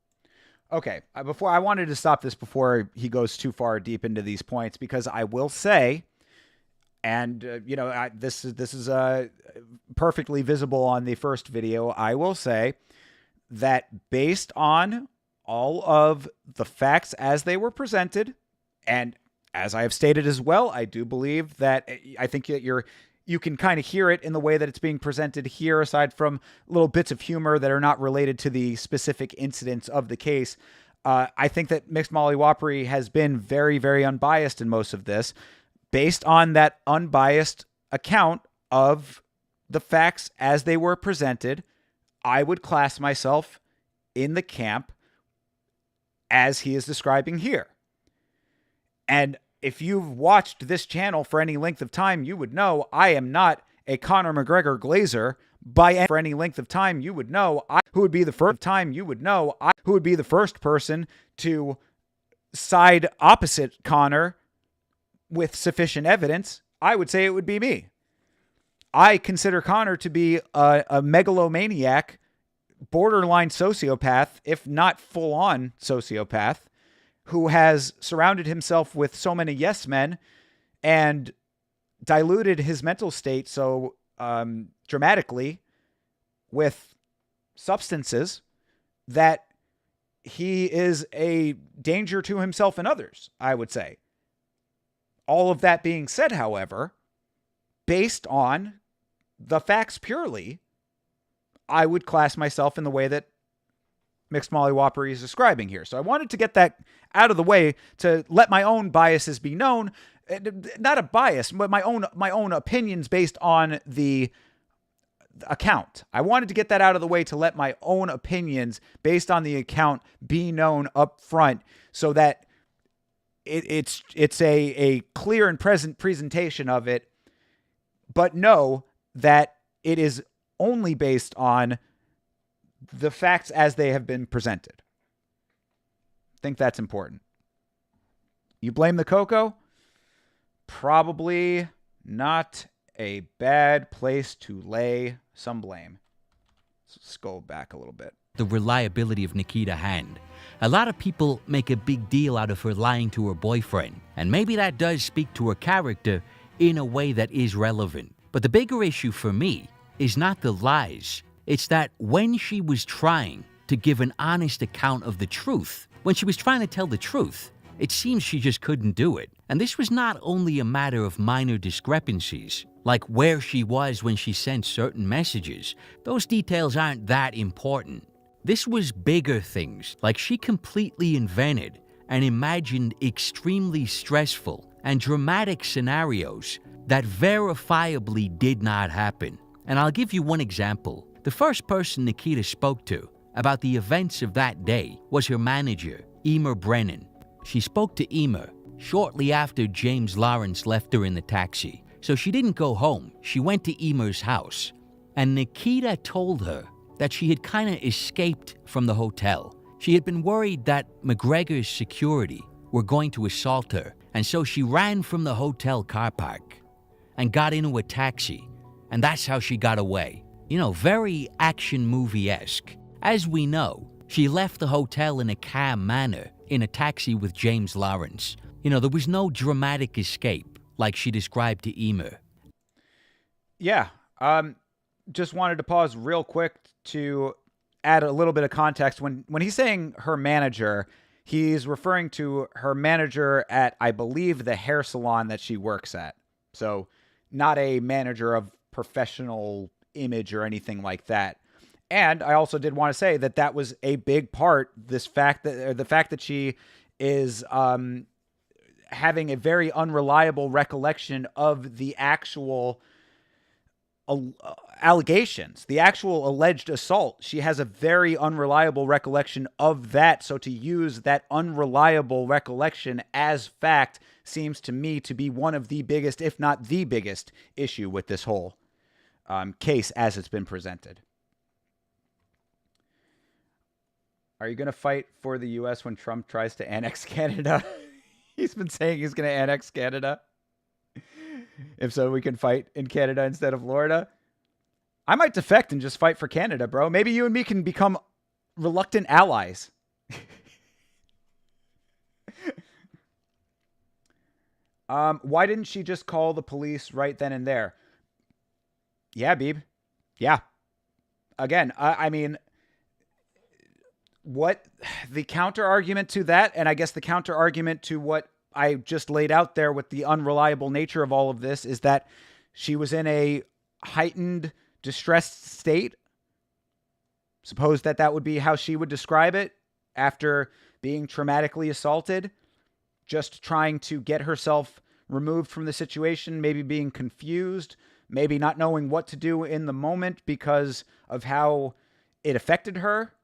okay, before I wanted to stop this before he goes too far deep into these points, because I will say, and this is perfectly visible on the first video, I will say that based on all of the facts as they were presented, and as I have stated as well, I do believe that I think that you can kind of hear it in the way that it's being presented here, aside from little bits of humor that are not related to the specific incidents of the case. I think that MixedMollyWhoppery has been very, very unbiased in most of this, based on that unbiased account of the facts as they were presented. I would class myself in the camp as he is describing here. And if you've watched this channel for any length of time, you would know I am not a Conor McGregor glazer. For any length of time, you would know who would be the first person to side opposite Conor with sufficient evidence. I would say it would be me. I consider Conor to be a megalomaniac, borderline sociopath, if not full-on sociopath, who has surrounded himself with so many yes men and diluted his mental state so dramatically with substances that he is a danger to himself and others, I would say. All of that being said, however, based on the facts purely, I would class myself in the way that MixedMollyWhoppery is describing here. So I wanted to get that out of the way to let my own biases be known. Not a bias, but my own opinions based on the account. I wanted to get that out of the way to let my own opinions based on the account be known up front, so that it's a clear and present presentation of it, but know that it is only based on the facts as they have been presented. I think that's important. You blame the cocoa? Probably not a bad place to lay some blame. Let's go back a little bit. The reliability of Nikita Hand. A lot of people make a big deal out of her lying to her boyfriend, and maybe that does speak to her character in a way that is relevant. But the bigger issue for me is not the lies. It's that when she was trying to give an honest account of the truth, when she was trying to tell the truth, it seems she just couldn't do it. And this was not only a matter of minor discrepancies, like where she was when she sent certain messages. Those details aren't that important. This was bigger things, like she completely invented and imagined extremely stressful and dramatic scenarios that verifiably did not happen. And I'll give you one example. The first person Nikita spoke to about the events of that day was her manager, Emer Brennan. She spoke to Emer shortly after James Lawrence left her in the taxi. So she didn't go home. She went to Emer's house. And Nikita told her that she had kind of escaped from the hotel. She had been worried that McGregor's security were going to assault her. And so she ran from the hotel car park and got into a taxi. And that's how she got away. You know, very action movie-esque. As we know, she left the hotel in a calm manner in a taxi with James Lawrence. You know, there was no dramatic escape like she described to Emer. Yeah. Just wanted to pause real quick to add a little bit of context. When he's saying her manager, he's referring to her manager at, I believe, the hair salon that she works at. So not a manager of professional image or anything like that. And I also did want to say that that was a big part, the fact that she is having a very unreliable recollection of the actual allegations, the actual alleged assault. She has a very unreliable recollection of that. So to use that unreliable recollection as fact seems to me to be one of the biggest, if not the biggest, issue with this whole case as it's been presented. Are you going to fight for the U.S. when Trump tries to annex Canada? He's been saying he's going to annex Canada. If so, we can fight in Canada instead of Florida. I might defect and just fight for Canada, bro. Maybe you and me can become reluctant allies. Why didn't she just call the police right then and there? Yeah, Beeb. Yeah. Again, I mean, what the counter argument to that, and I guess the counter argument to what I just laid out there with the unreliable nature of all of this, is that she was in a heightened, distressed state. Suppose that would be how she would describe it after being traumatically assaulted, just trying to get herself removed from the situation, maybe being confused, maybe not knowing what to do in the moment because of how it affected her.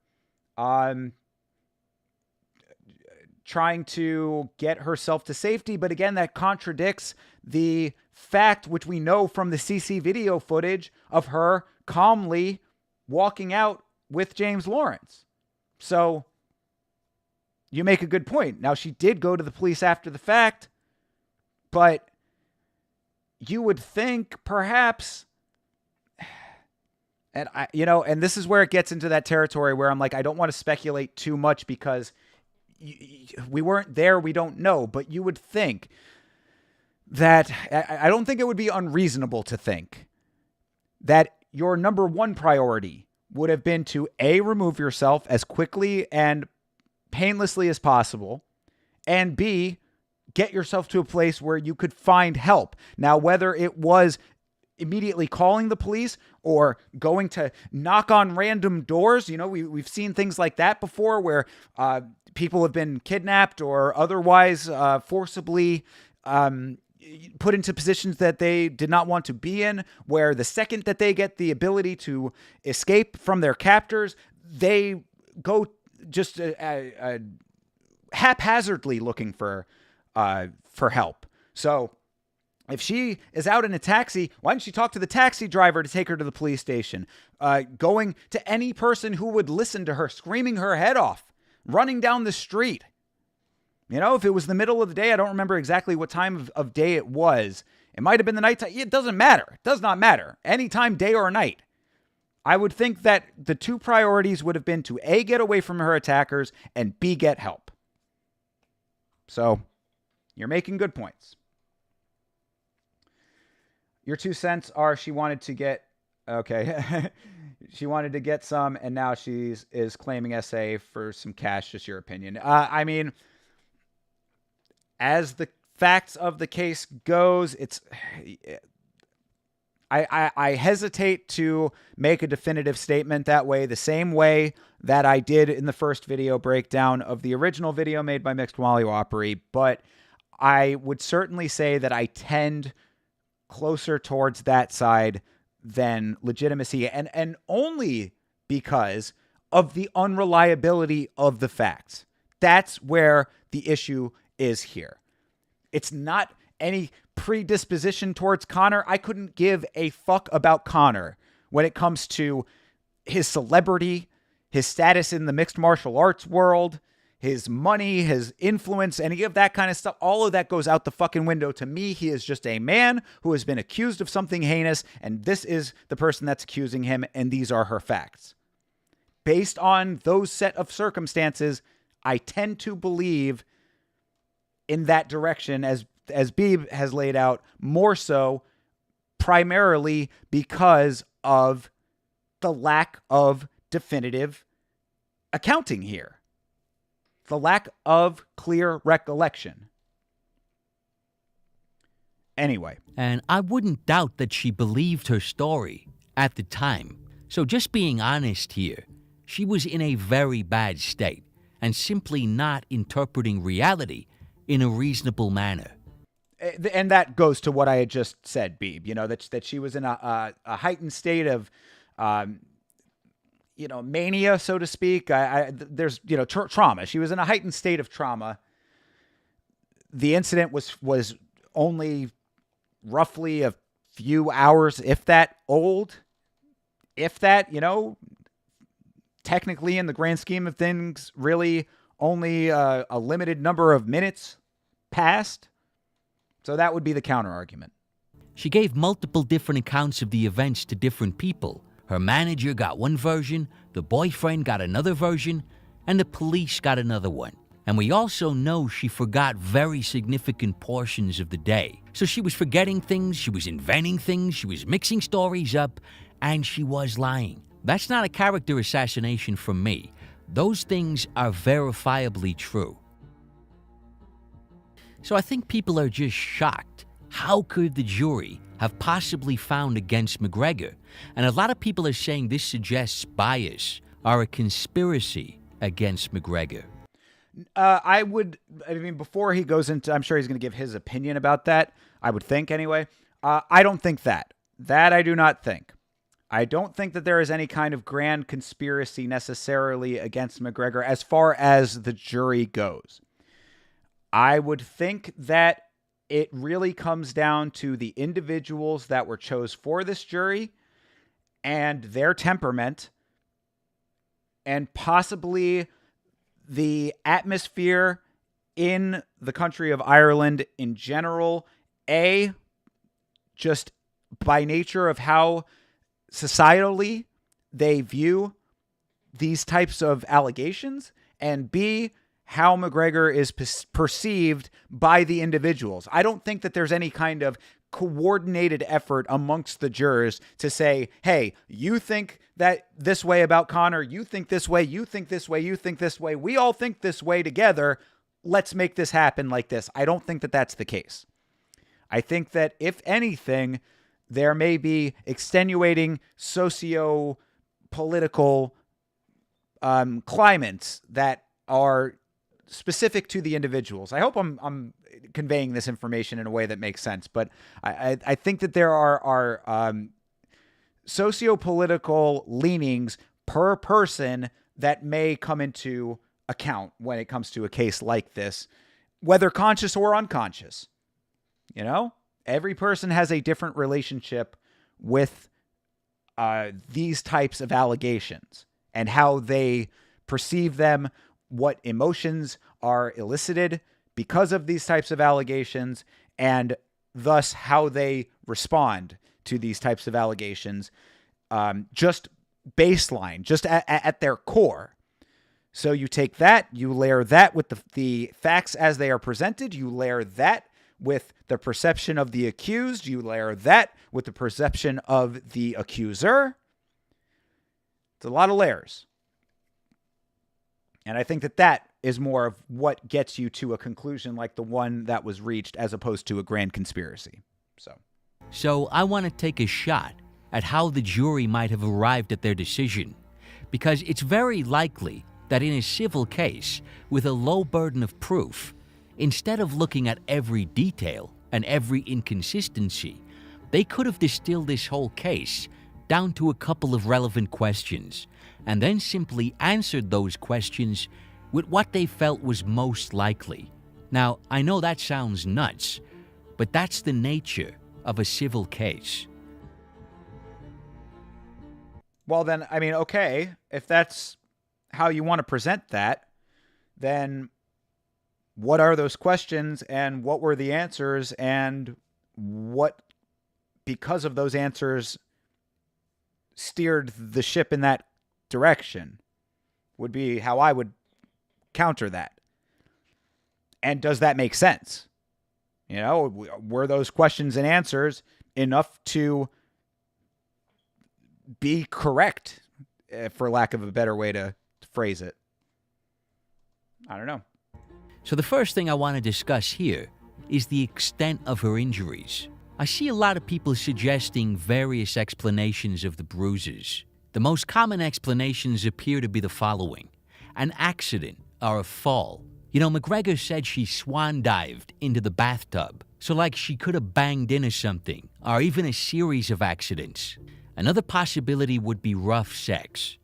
Trying to get herself to safety. But again, that contradicts the fact, which we know from the CC video footage, of her calmly walking out with James Lawrence. So you make a good point. Now, she did go to the police after the fact, but you would think perhaps, and and this is where it gets into that territory where I'm like, I don't want to speculate too much because we weren't there. We don't know, but you would think that, I don't think it would be unreasonable to think that your number one priority would have been to A, remove yourself as quickly and painlessly as possible, and B, get yourself to a place where you could find help. Now, whether it was immediately calling the police or going to knock on random doors, we've seen things like that before where people have been kidnapped or otherwise forcibly put into positions that they did not want to be in, where the second that they get the ability to escape from their captors, they go just haphazardly looking for help. So if she is out in a taxi, why didn't she talk to the taxi driver to take her to the police station? Going to any person who would listen to her, screaming her head off, running down the street. If it was the middle of the day, I don't remember exactly what time of day it was. It might have been the nighttime. It doesn't matter. It does not matter. Anytime, day or night. I would think that the two priorities would have been to A, get away from her attackers, and B, get help. So you're making good points. Your 2 cents are she wanted to get, okay, she wanted to get some, and now is claiming SA for some cash. Just your opinion. I mean, as the facts of the case goes, I hesitate to make a definitive statement that way, the same way that I did in the first video breakdown of the original video made by MixedMollyWhoppery, but I would certainly say that I tend closer towards that side than legitimacy, and only because of the unreliability of the facts. That's where the issue is here. It's not any predisposition towards Conor. I couldn't give a fuck about Conor when it comes to his celebrity, his status in the mixed martial arts world, his money, his influence, any of that kind of stuff. All of that goes out the fucking window. To me, he is just a man who has been accused of something heinous, and this is the person that's accusing him, and these are her facts. Based on those set of circumstances, I tend to believe in that direction, as Beeb has laid out, more so primarily because of the lack of definitive accounting here. The lack of clear recollection. Anyway. And I wouldn't doubt that she believed her story at the time. So just being honest here, she was in a very bad state and simply not interpreting reality in a reasonable manner. And that goes to what I had just said, Beeb, you know, that she was in a heightened state of, mania, so to speak. There's, trauma. She was in a heightened state of trauma. The incident was only roughly a few hours, if that, old. If that, technically in the grand scheme of things, really only a limited number of minutes passed. So that would be the counter argument. She gave multiple different accounts of the events to different people. Her manager got one version, the boyfriend got another version, and the police got another one. And we also know she forgot very significant portions of the day. So she was forgetting things, she was inventing things, she was mixing stories up, and she was lying. That's not a character assassination from me. Those things are verifiably true. So I think people are just shocked. How could the jury have possibly found against McGregor? And a lot of people are saying this suggests bias or a conspiracy against McGregor. Before he goes into, I'm sure he's going to give his opinion about that, I would think anyway. I don't think that. That I do not think. I don't think that there is any kind of grand conspiracy necessarily against McGregor as far as the jury goes. I would think that it really comes down to the individuals that were chose for this jury and their temperament, and possibly the atmosphere in the country of Ireland in general. Just by nature of how societally they view these types of allegations, and B, how McGregor is perceived by the individuals. I don't think that there's any kind of coordinated effort amongst the jurors to say, hey, you think that this way about Conor, you think this way, you think this way, you think this way, we all think this way together, let's make this happen like this. I don't think that that's the case. I think that if anything, there may be extenuating socio-political climates that are specific to the individuals. I hope I'm conveying this information in a way that makes sense, but I think that there are socio-political leanings per person that may come into account when it comes to a case like this, whether conscious or unconscious. Every person has a different relationship with these types of allegations and how they perceive them, what emotions are elicited because of these types of allegations, and thus how they respond to these types of allegations, just baseline, just at their core. So you take that, you layer that with the facts as they are presented, you layer that with the perception of the accused, you layer that with the perception of the accuser. It's a lot of layers. And I think that is more of what gets you to a conclusion like the one that was reached as opposed to a grand conspiracy. So I want to take a shot at how the jury might have arrived at their decision, because it's very likely that in a civil case with a low burden of proof, instead of looking at every detail and every inconsistency, they could have distilled this whole case down to a couple of relevant questions and then simply answered those questions with what they felt was most likely. Now, I know that sounds nuts, but that's the nature of a civil case. Well, then, I mean, okay, if that's how you want to present that, then what are those questions and what were the answers, and what, because of those answers, steered the ship in that direction would be how I would counter that. And does that make sense? You know, were those questions and answers enough to be correct, for lack of a better way to phrase it? I don't know. So the first thing I want to discuss here is the extent of her injuries. I see a lot of people suggesting various explanations of the bruises. The most common explanations appear to be the following: an accident or a fall. You know, McGregor said she swan dived into the bathtub, so like she could have banged into something, or even a series of accidents. Another possibility would be rough sex.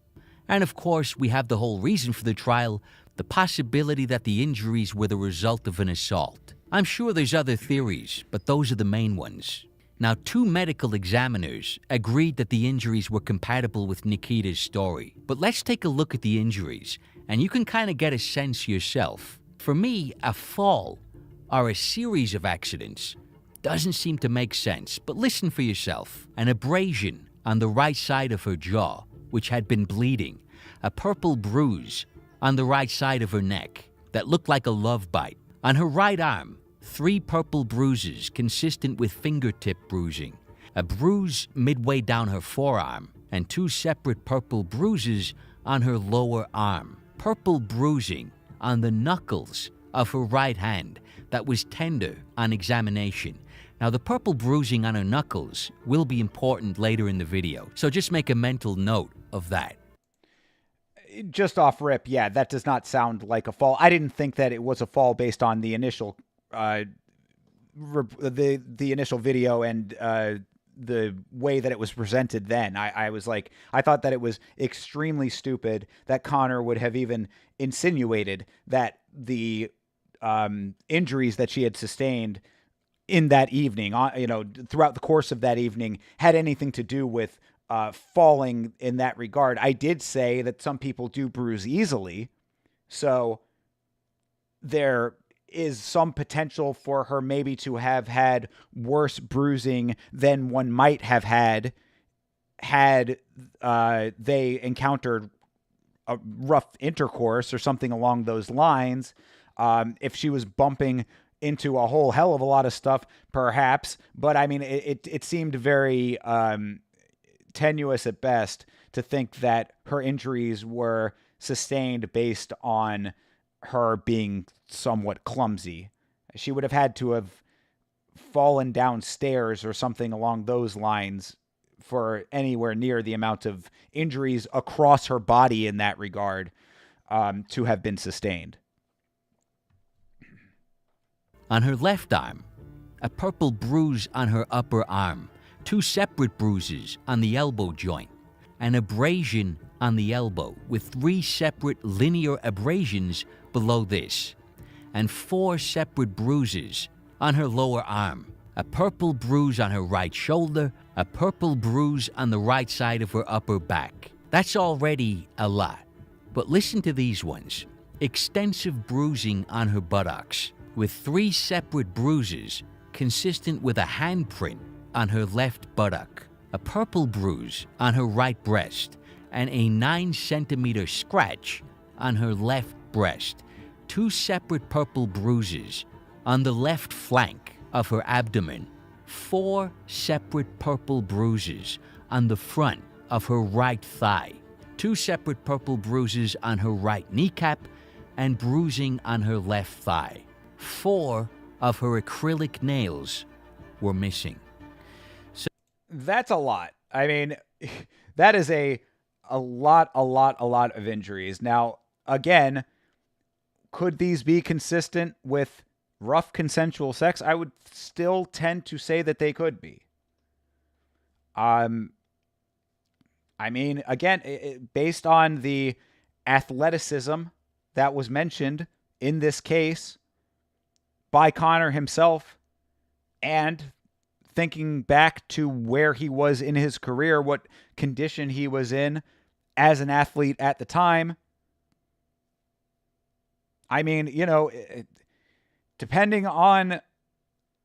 And of course, we have the whole reason for the trial, the possibility that the injuries were the result of an assault. I'm sure there's other theories, but those are the main ones. Now, 2 medical examiners agreed that the injuries were compatible with Nikita's story. But let's take a look at the injuries, and you can kind of get a sense yourself. For me, a fall or a series of accidents doesn't seem to make sense, but listen for yourself. An abrasion on the right side of her jaw, which had been bleeding. A purple bruise on the right side of her neck that looked like a love bite. On her right arm, 3 purple bruises consistent with fingertip bruising. A bruise midway down her forearm, and 2 separate purple bruises on her lower arm. Purple bruising on the knuckles of her right hand that was tender on examination. Now, the purple bruising on her knuckles will be important later in the video, so just make a mental note of that. Just off rip, yeah, that does not sound like a fall. I didn't think that it was a fall based on the initial, the initial video and the way that it was presented. Then I was like, I thought that it was extremely stupid that Conor would have even insinuated that the injuries that she had sustained in that evening, you know, throughout the course of that evening, had anything to do with falling in that regard. I did say that some people do bruise easily, so there is some potential for her maybe to have had worse bruising than one might have had they encountered a rough intercourse or something along those lines. If she was bumping into a whole hell of a lot of stuff, perhaps, but I mean, it seemed very tenuous at best to think that her injuries were sustained based on her being somewhat clumsy. She would have had to have fallen downstairs or something along those lines for anywhere near the amount of injuries across her body in that regard to have been sustained. On her left arm, a purple bruise on her upper arm, 2 separate bruises on the elbow joint, an abrasion on the elbow with 3 separate linear abrasions below this, and 4 separate bruises on her lower arm, a purple bruise on her right shoulder, a purple bruise on the right side of her upper back. That's already a lot. But listen to these ones. Extensive bruising on her buttocks, with 3 separate bruises consistent with a handprint on her left buttock, a purple bruise on her right breast, and a 9-centimeter scratch on her left breast, 2 separate purple bruises on the left flank of her abdomen, 4 separate purple bruises on the front of her right thigh, 2 separate purple bruises on her right kneecap, and bruising on her left thigh. 4 of her acrylic nails were missing. That's a lot. I mean, that is a lot of injuries. Now, again, could these be consistent with rough consensual sex? I would still tend to say that they could be. I mean, again, based on the athleticism that was mentioned in this case by Conor himself, and thinking back to where he was in his career, what condition he was in as an athlete at the time. I mean, you know, depending on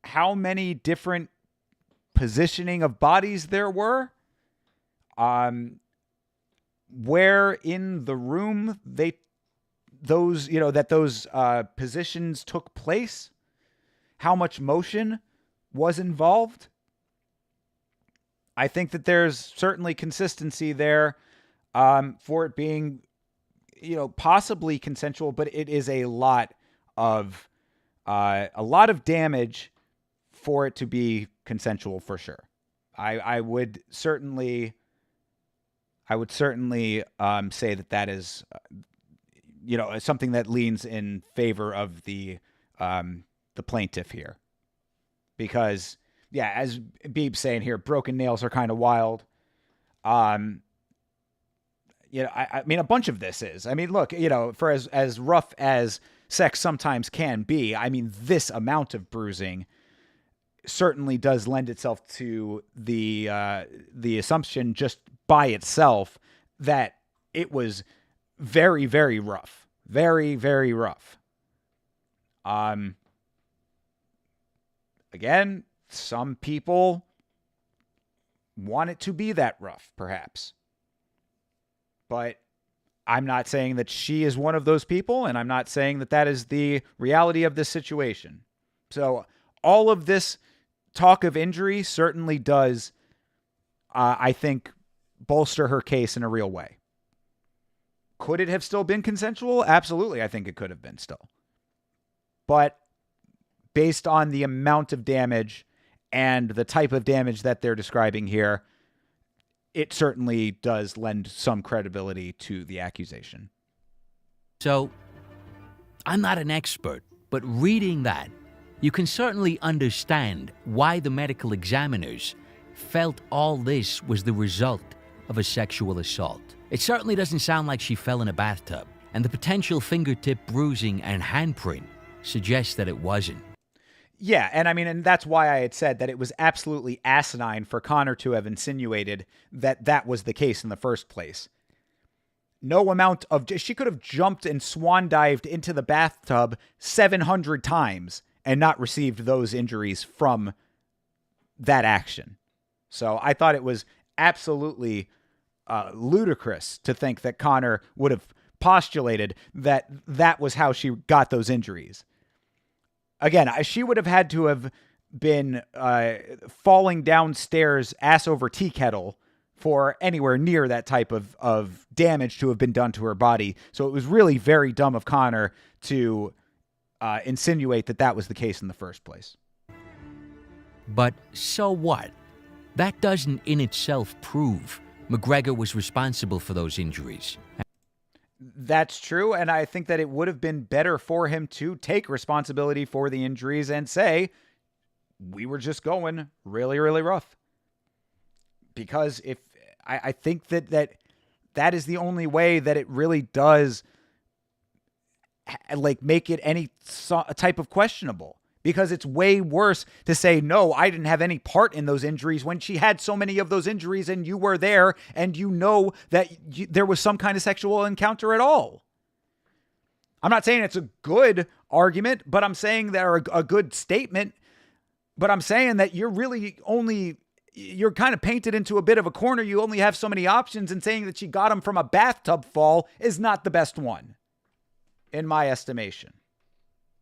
how many different positioning of bodies there were, where in the room those positions took place, how much motion was involved. I think that there's certainly consistency there for it being, possibly consensual, but it is a lot of damage for it to be consensual for sure. I would certainly say that is, something that leans in favor of the plaintiff here. Because, yeah, as Beeb's saying here, broken nails are kind of wild. I mean, a bunch of this is. I mean, look, for as rough as sex sometimes can be, I mean, this amount of bruising certainly does lend itself to the assumption just by itself that it was very, very rough. Very, very rough. Again, some people want it to be that rough, perhaps. But I'm not saying that she is one of those people, and I'm not saying that is the reality of this situation. So all of this talk of injury certainly does, I think, bolster her case in a real way. Could it have still been consensual? Absolutely, I think it could have been still. But based on the amount of damage and the type of damage that they're describing here, it certainly does lend some credibility to the accusation. So, I'm not an expert, but reading that, you can certainly understand why the medical examiners felt all this was the result of a sexual assault. It certainly doesn't sound like she fell in a bathtub, and the potential fingertip bruising and handprint suggests that it wasn't. Yeah, and that's why I had said that it was absolutely asinine for Conor to have insinuated that was the case in the first place. No amount of... She could have jumped and swan dived into the bathtub 700 times and not received those injuries from that action. So I thought it was absolutely ludicrous to think that Conor would have postulated that was how she got those injuries. Again, she would have had to have been falling downstairs ass over tea kettle for anywhere near that type of damage to have been done to her body. So it was really very dumb of Conor to insinuate that was the case in the first place. But so what? That doesn't in itself prove McGregor was responsible for those injuries. That's true, and I think that it would have been better for him to take responsibility for the injuries and say, we were just going really, really rough. Because if I think that is the only way that it really does make it any type of questionable. Because it's way worse to say, no, I didn't have any part in those injuries when she had so many of those injuries and you were there and you know that there was some kind of sexual encounter at all. I'm not saying it's a good argument, but I'm saying they're a good statement. But I'm saying that you're really only, you're kind of painted into a bit of a corner. You only have so many options, and saying that she got him from a bathtub fall is not the best one, in my estimation.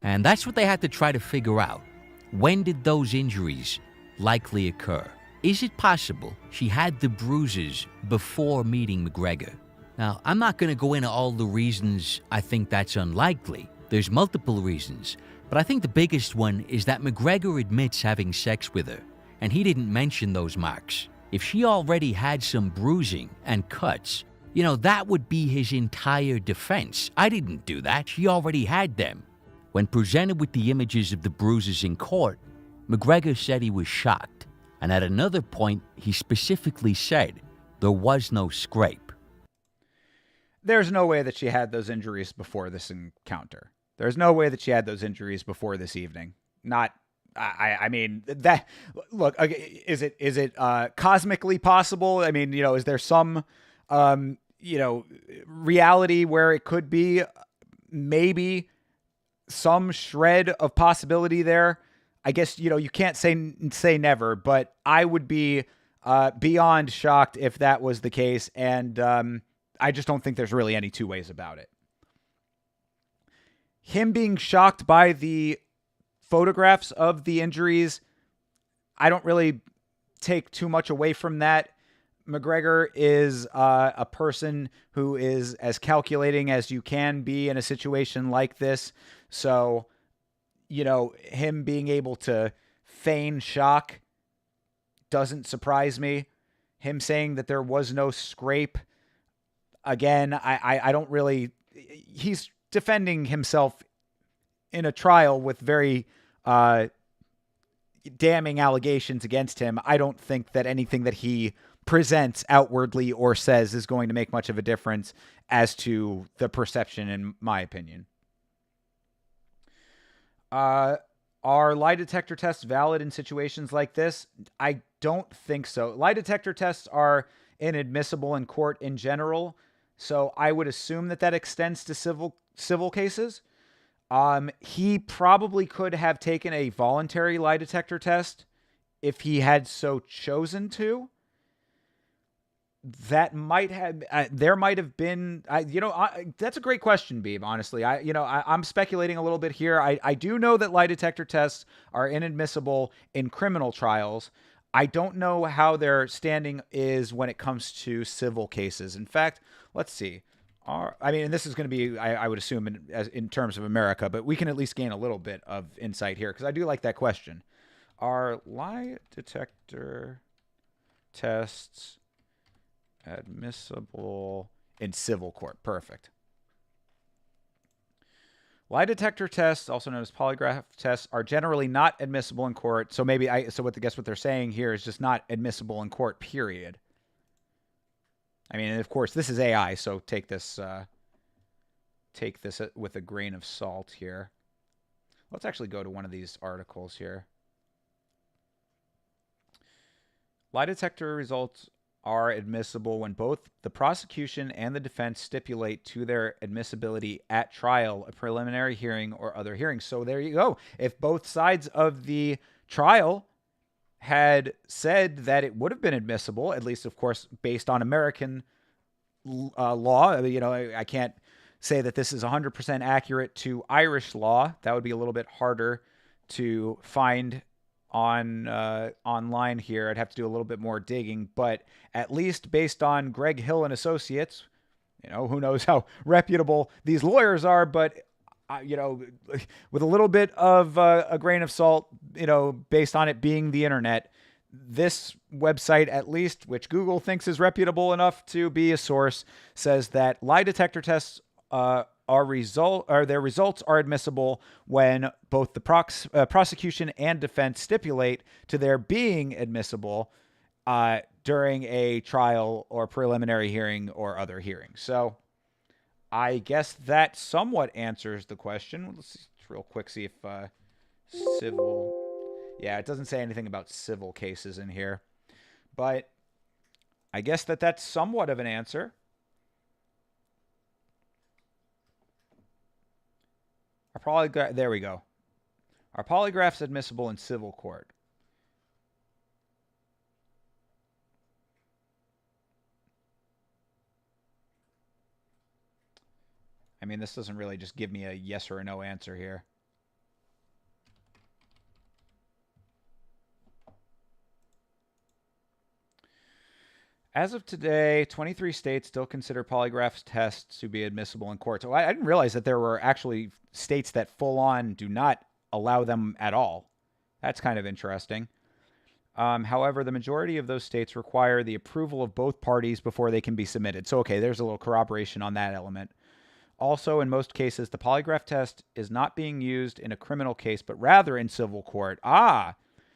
And that's what they had to try to figure out. When did those injuries likely occur? Is it possible she had the bruises before meeting McGregor? Now, I'm not going to go into all the reasons I think that's unlikely. There's multiple reasons, but I think the biggest one is that McGregor admits having sex with her, and he didn't mention those marks. If she already had some bruising and cuts, that would be his entire defense. I didn't do that. She already had them. When presented with the images of the bruises in court, McGregor said he was shocked, and at another point, he specifically said there was no scrape. There's no way that she had those injuries before this encounter. There's no way that she had those injuries before this evening. I mean, that, look, is it cosmically possible? I mean, is there some, reality where it could be maybe some shred of possibility there? I guess, you can't say never, but I would be beyond shocked if that was the case. And I just don't think there's really any two ways about it. Him being shocked by the photographs of the injuries, I don't really take too much away from that. McGregor is a person who is as calculating as you can be in a situation like this. So, him being able to feign shock doesn't surprise me. Him saying that there was no scrape, again, I don't really... He's defending himself in a trial with very damning allegations against him. I don't think that anything that he presents outwardly or says is going to make much of a difference as to the perception, in my opinion. Are lie detector tests valid in situations like this? I don't think so. Lie detector tests are inadmissible in court in general, so I would assume that extends to civil cases. He probably could have taken a voluntary lie detector test if he had so chosen to. That might have, there might have been, that's a great question, Beeb, honestly. I'm speculating a little bit here. I do know that lie detector tests are inadmissible in criminal trials. I don't know how their standing is when it comes to civil cases. In fact, let's see. And this is going to be, I would assume, in terms of America, but we can at least gain a little bit of insight here, because I do like that question. Are lie detector tests admissible in civil court? Perfect. Lie detector tests, also known as polygraph tests, are generally not admissible in court. So what they're saying here is just not admissible in court, period. I mean, and of course, this is AI, so take this with a grain of salt here. Let's actually go to one of these articles here. Lie detector results are admissible when both the prosecution and the defense stipulate to their admissibility at trial, a preliminary hearing, or other hearings. So there you go. If both sides of the trial had said that it would have been admissible, at least, of course, based on American law. I can't say that this is 100% accurate to Irish law. That would be a little bit harder to find online here. I'd have to do a little bit more digging, but at least based on Greg Hill and Associates, who knows how reputable these lawyers are, but with a little bit of a grain of salt, based on it being the internet, this website, at least, which Google thinks is reputable enough to be a source, says that lie detector tests their results are admissible when both the prosecution and defense stipulate to their being admissible during a trial or preliminary hearing or other hearing. So I guess that somewhat answers the question. Let's just real quick see if civil... Yeah, it doesn't say anything about civil cases in here. But I guess that's somewhat of an answer. There we go. Are polygraphs admissible in civil court? I mean, this doesn't really just give me a yes or a no answer here. As of today, 23 states still consider polygraph tests to be admissible in court. So I didn't realize that there were actually states that full on do not allow them at all. That's kind of interesting. However, the majority of those states require the approval of both parties before they can be submitted. So, okay, there's a little corroboration on that element. Also, in most cases, the polygraph test is not being used in a criminal case, but rather in civil court.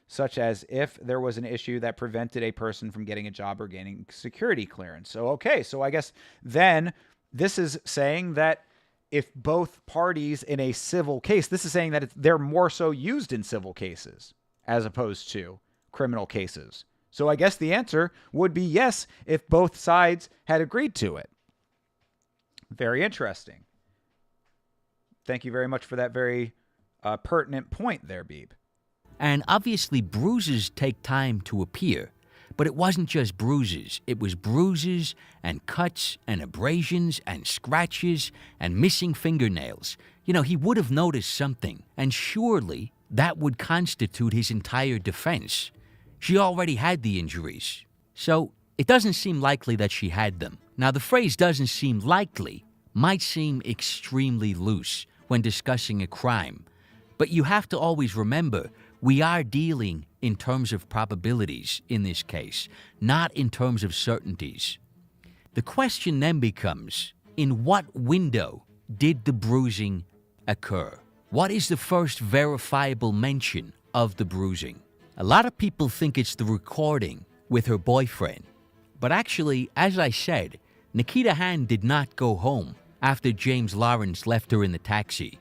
Such as if there was an issue that prevented a person from getting a job or gaining security clearance. So, okay, so I guess then this is saying that if both parties in a civil case, this is saying that they're more so used in civil cases as opposed to criminal cases. So I guess the answer would be yes if both sides had agreed to it. Very interesting. Thank you very much for that very pertinent point there, Beeb. And obviously bruises take time to appear. But it wasn't just bruises. It was bruises and cuts and abrasions and scratches and missing fingernails. You know, he would have noticed something. And surely that would constitute his entire defense. She already had the injuries. So it doesn't seem likely that she had them. Now, the phrase doesn't seem likely might seem extremely loose when discussing a crime. But you have to always remember, we are dealing in terms of probabilities in this case, not in terms of certainties. The question then becomes, in what window did the bruising occur? What is the first verifiable mention of the bruising? A lot of people think it's the recording with her boyfriend. But actually, as I said, Nikita Hand did not go home after James Lawrence left her in the taxi.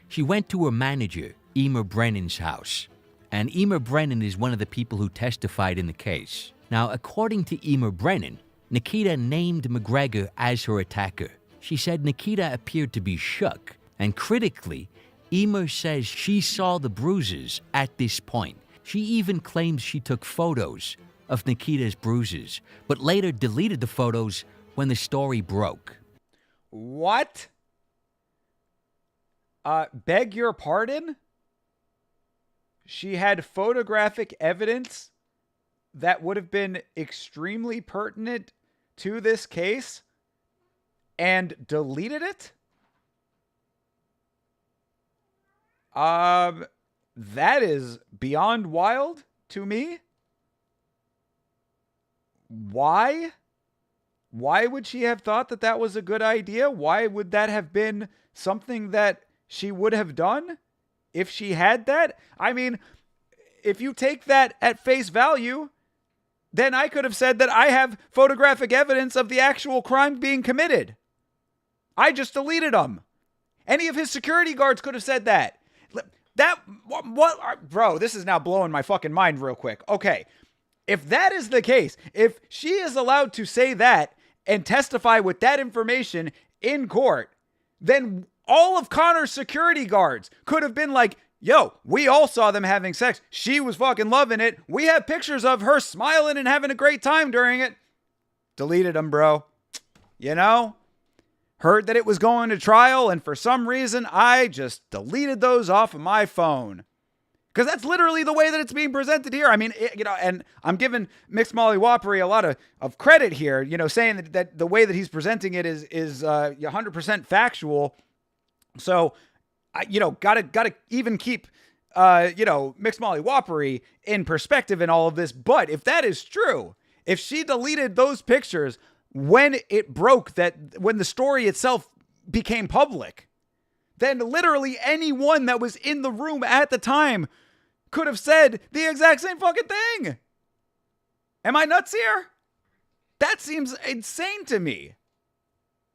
She went to her manager, Emer Brennan's house. And Emer Brennan is one of the people who testified in the case. Now, according to Emer Brennan, Nikita named McGregor as her attacker. She said Nikita appeared to be shook, and critically, Emer says she saw the bruises at this point. She even claims she took photos of Nikita's bruises, but later deleted the photos when the story broke. What? Beg your pardon? She had photographic evidence that would have been extremely pertinent to this case and deleted it? That is beyond wild to me. Why? Why would she have thought that that was a good idea? Why would that have been something that she would have done if she had that? I mean, if you take that at face value, then I could have said that I have photographic evidence of the actual crime being committed. I just deleted them. Any of his security guards could have said that. Bro, this is now blowing my fucking mind real quick. Okay, if that is the case, if she is allowed to say that and testify with that information in court, then all of Conor's security guards could have been like, yo, we all saw them having sex. She was fucking loving it. We have pictures of her smiling and having a great time during it. Deleted them, bro. You know? Heard that it was going to trial, and for some reason, I just deleted those off of my phone. Because that's literally the way that it's being presented here. I mean, and I'm giving MixedMollyWhoppery a lot of credit here, saying that the way that he's presenting it is 100% factual. So, gotta even keep, MixedMollyWhoppery in perspective in all of this. But if that is true, if she deleted those pictures when it broke, when the story itself became public, then literally anyone that was in the room at the time could have said the exact same fucking thing. Am I nuts here? That seems insane to me.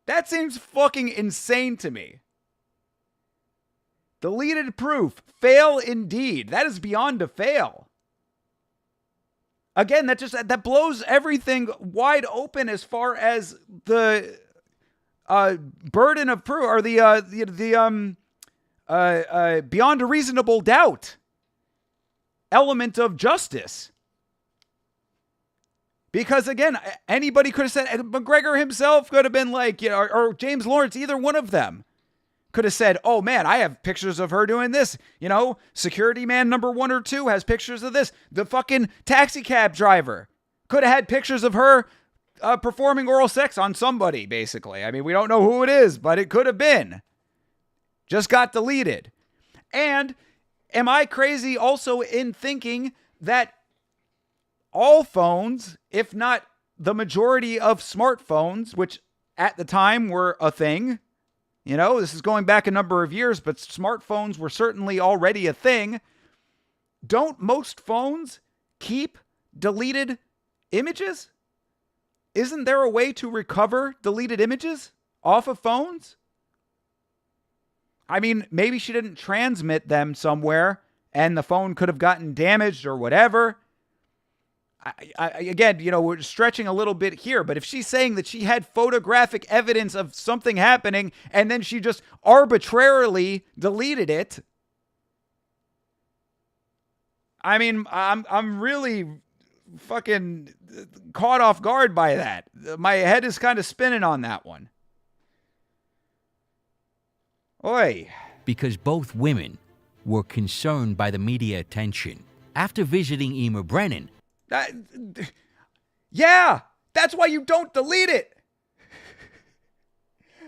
That seems fucking insane to me. Deleted proof. Fail indeed. That is beyond a fail. Again, that blows everything wide open as far as the burden of proof, or the beyond a reasonable doubt element of justice. Because again, anybody could have said, and McGregor himself could have been like, or James Lawrence, either one of them could have said, oh man, I have pictures of her doing this. You know, security man number 1 or 2 has pictures of this. The fucking taxi cab driver could have had pictures of her performing oral sex on somebody, basically. I mean, we don't know who it is, but it could have been. Just got deleted. And am I crazy also in thinking that all phones, if not the majority of smartphones, which at the time were a thing, you know, this is going back a number of years, but smartphones were certainly already a thing. Don't most phones keep deleted images? Isn't there a way to recover deleted images off of phones? I mean, maybe she didn't transmit them somewhere and the phone could have gotten damaged or whatever. Again, you know, we're stretching a little bit here, but if she's saying that she had photographic evidence of something happening and then she just arbitrarily deleted it, I mean, I'm really fucking caught off guard by that. My head is kind of spinning on that one. Oi. Because both women were concerned by the media attention. After visiting Emer Brennan, yeah, that's why you don't delete it.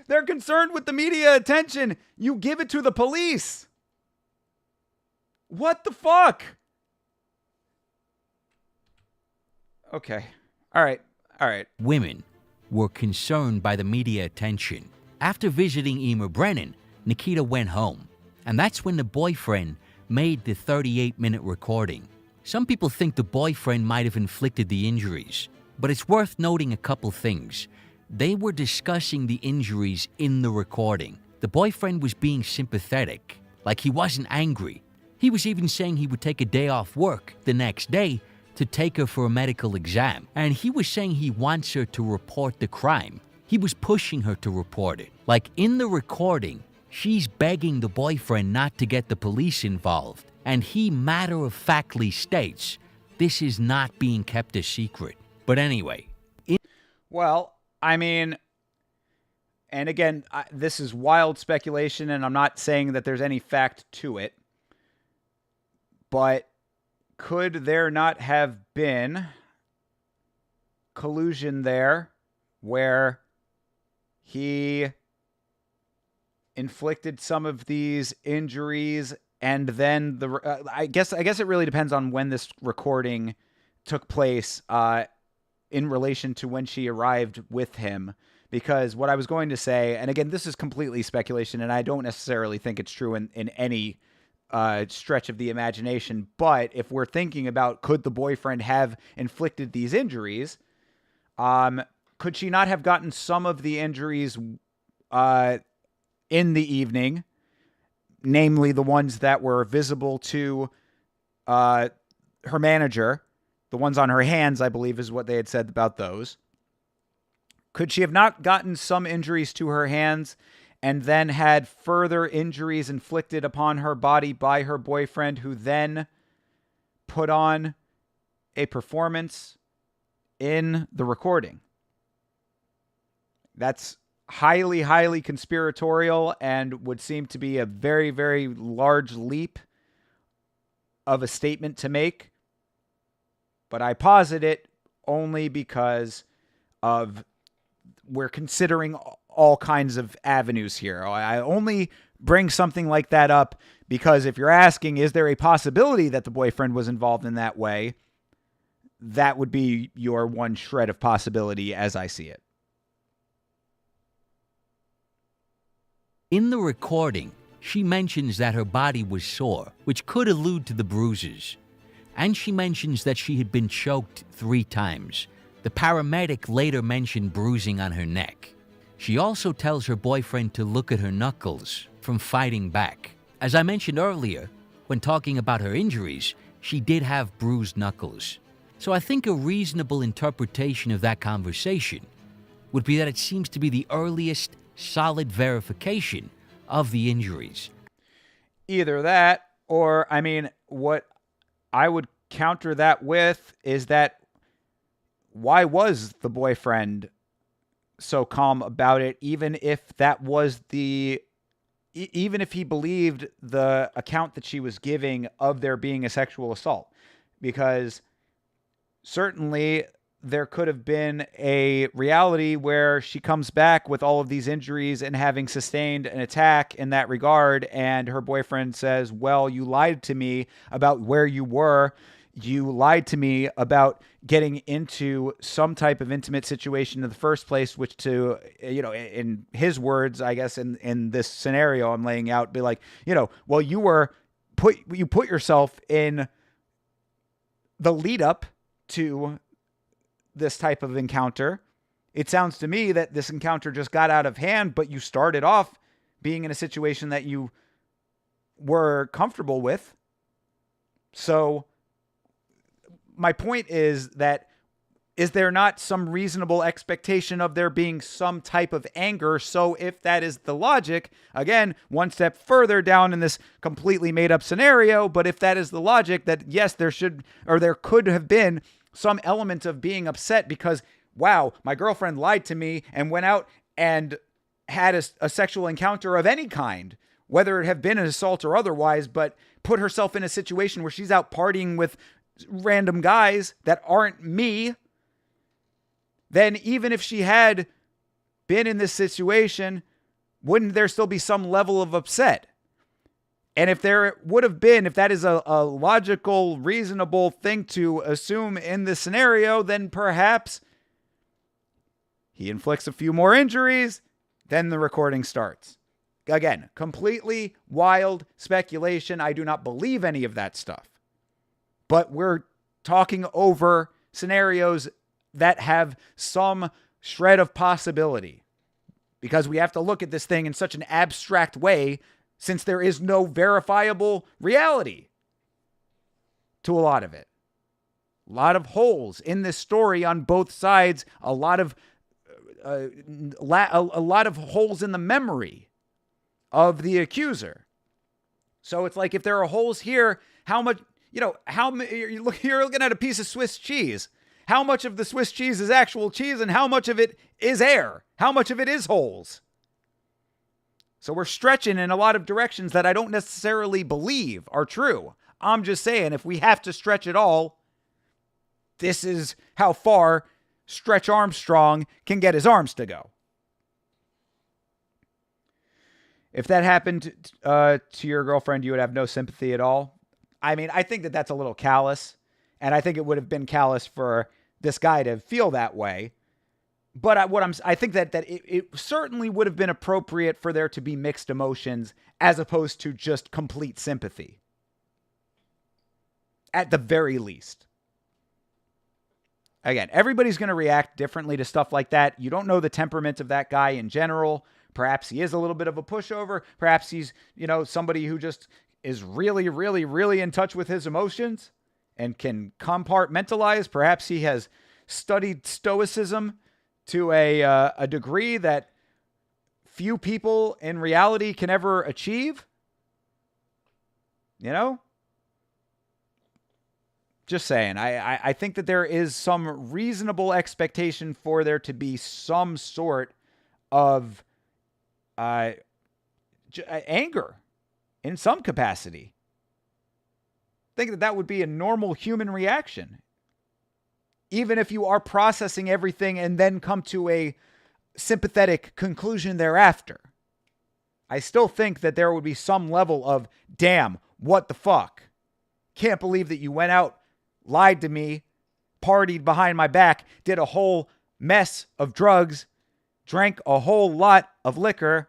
They're concerned with the media attention. You give it to the police. What the fuck? Okay. All right. women were concerned by the media attention. After visiting Emer Brennan, Nikita went home, and that's when the boyfriend made the 38-minute recording. Some people think the boyfriend might have inflicted the injuries, but it's worth noting a couple things. They were discussing the injuries in the recording. The boyfriend was being sympathetic, like he wasn't angry. He was even saying he would take a day off work the next day to take her for a medical exam, and he was saying he wants her to report the crime. He was pushing her to report it. Like in the recording, she's begging the boyfriend not to get the police involved, and he matter-of-factly states this is not being kept a secret. But anyway. Well, I mean, and again, this is wild speculation, and I'm not saying that there's any fact to it, but could there not have been collusion there where he inflicted some of these injuries and then I guess it really depends on when this recording took place in relation to when she arrived with him, because what I was going to say, and again, this is completely speculation and I don't necessarily think it's true in any stretch of the imagination, but if we're thinking about could the boyfriend have inflicted these injuries, could she not have gotten some of the injuries in the evening, namely the ones that were visible to her manager, the ones on her hands, I believe is what they had said about those. Could she have not gotten some injuries to her hands and then had further injuries inflicted upon her body by her boyfriend, who then put on a performance in the recording? That's highly, highly conspiratorial and would seem to be a very, very large leap of a statement to make. But I posit it only because of we're considering all kinds of avenues here. I only bring something like that up because if you're asking, is there a possibility that the boyfriend was involved in that way? That would be your one shred of possibility as I see it. In the recording, she mentions that her body was sore, which could allude to the bruises. And she mentions that she had been choked 3 times. The paramedic later mentioned bruising on her neck. She also tells her boyfriend to look at her knuckles from fighting back. As I mentioned earlier, when talking about her injuries, she did have bruised knuckles. So I think a reasonable interpretation of that conversation would be that it seems to be the earliest solid verification of the injuries. Either that, or, I mean, what I would counter that with is that why was the boyfriend so calm about it, even if that was the even if he believed the account that she was giving of there being a sexual assault, because certainly there could have been a reality where she comes back with all of these injuries and having sustained an attack in that regard, and her boyfriend says, well, you lied to me about where you were. You lied to me about getting into some type of intimate situation in the first place, which, to, in his words, I guess in this scenario I'm laying out, be like, well, you put yourself in the lead up to this type of encounter. It sounds to me that this encounter just got out of hand, but you started off being in a situation that you were comfortable with. So my point is that, is there not some reasonable expectation of there being some type of anger? So if that is the logic, again, one step further down in this completely made up scenario, but if that is the logic, that yes, there could have been some element of being upset because, wow, my girlfriend lied to me and went out and had a sexual encounter of any kind, whether it have been an assault or otherwise, but put herself in a situation where she's out partying with random guys that aren't me. Then even if she had been in this situation, wouldn't there still be some level of upset? And if there would have been, if that is a logical, reasonable thing to assume in this scenario, then perhaps he inflicts a few more injuries, then the recording starts. Again, completely wild speculation. I do not believe any of that stuff. But we're talking over scenarios that have some shred of possibility, because we have to look at this thing in such an abstract way, since there is no verifiable reality to a lot of it. A lot of holes in this story on both sides, a lot of holes in the memory of the accuser. So it's like, if there are holes here, how much, you're looking at a piece of Swiss cheese. How much of the Swiss cheese is actual cheese and how much of it is air? How much of it is holes? So we're stretching in a lot of directions that I don't necessarily believe are true. I'm just saying, if we have to stretch it all, this is how far Stretch Armstrong can get his arms to go. If that happened to your girlfriend, you would have no sympathy at all. I mean, I think that that's a little callous, and I think it would have been callous for this guy to feel that way. But I think that it certainly would have been appropriate for there to be mixed emotions as opposed to just complete sympathy. At the very least. Again, everybody's going to react differently to stuff like that. You don't know the temperament of that guy in general. Perhaps he is a little bit of a pushover. Perhaps he's, somebody who just is really, really, really in touch with his emotions and can compartmentalize. Perhaps he has studied stoicism to a degree that few people in reality can ever achieve. Just saying. I think that there is some reasonable expectation for there to be some sort of anger in some capacity. I think that would be a normal human reaction. Even if you are processing everything and then come to a sympathetic conclusion thereafter. I still think that there would be some level of, damn, what the fuck? Can't believe that you went out, lied to me, partied behind my back, did a whole mess of drugs, drank a whole lot of liquor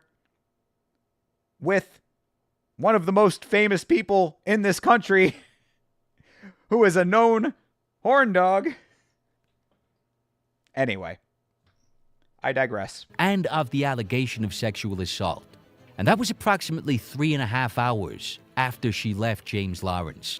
with one of the most famous people in this country who is a known horn dog. Anyway, I digress. And of the allegation of sexual assault. And that was approximately 3.5 hours after she left James Lawrence.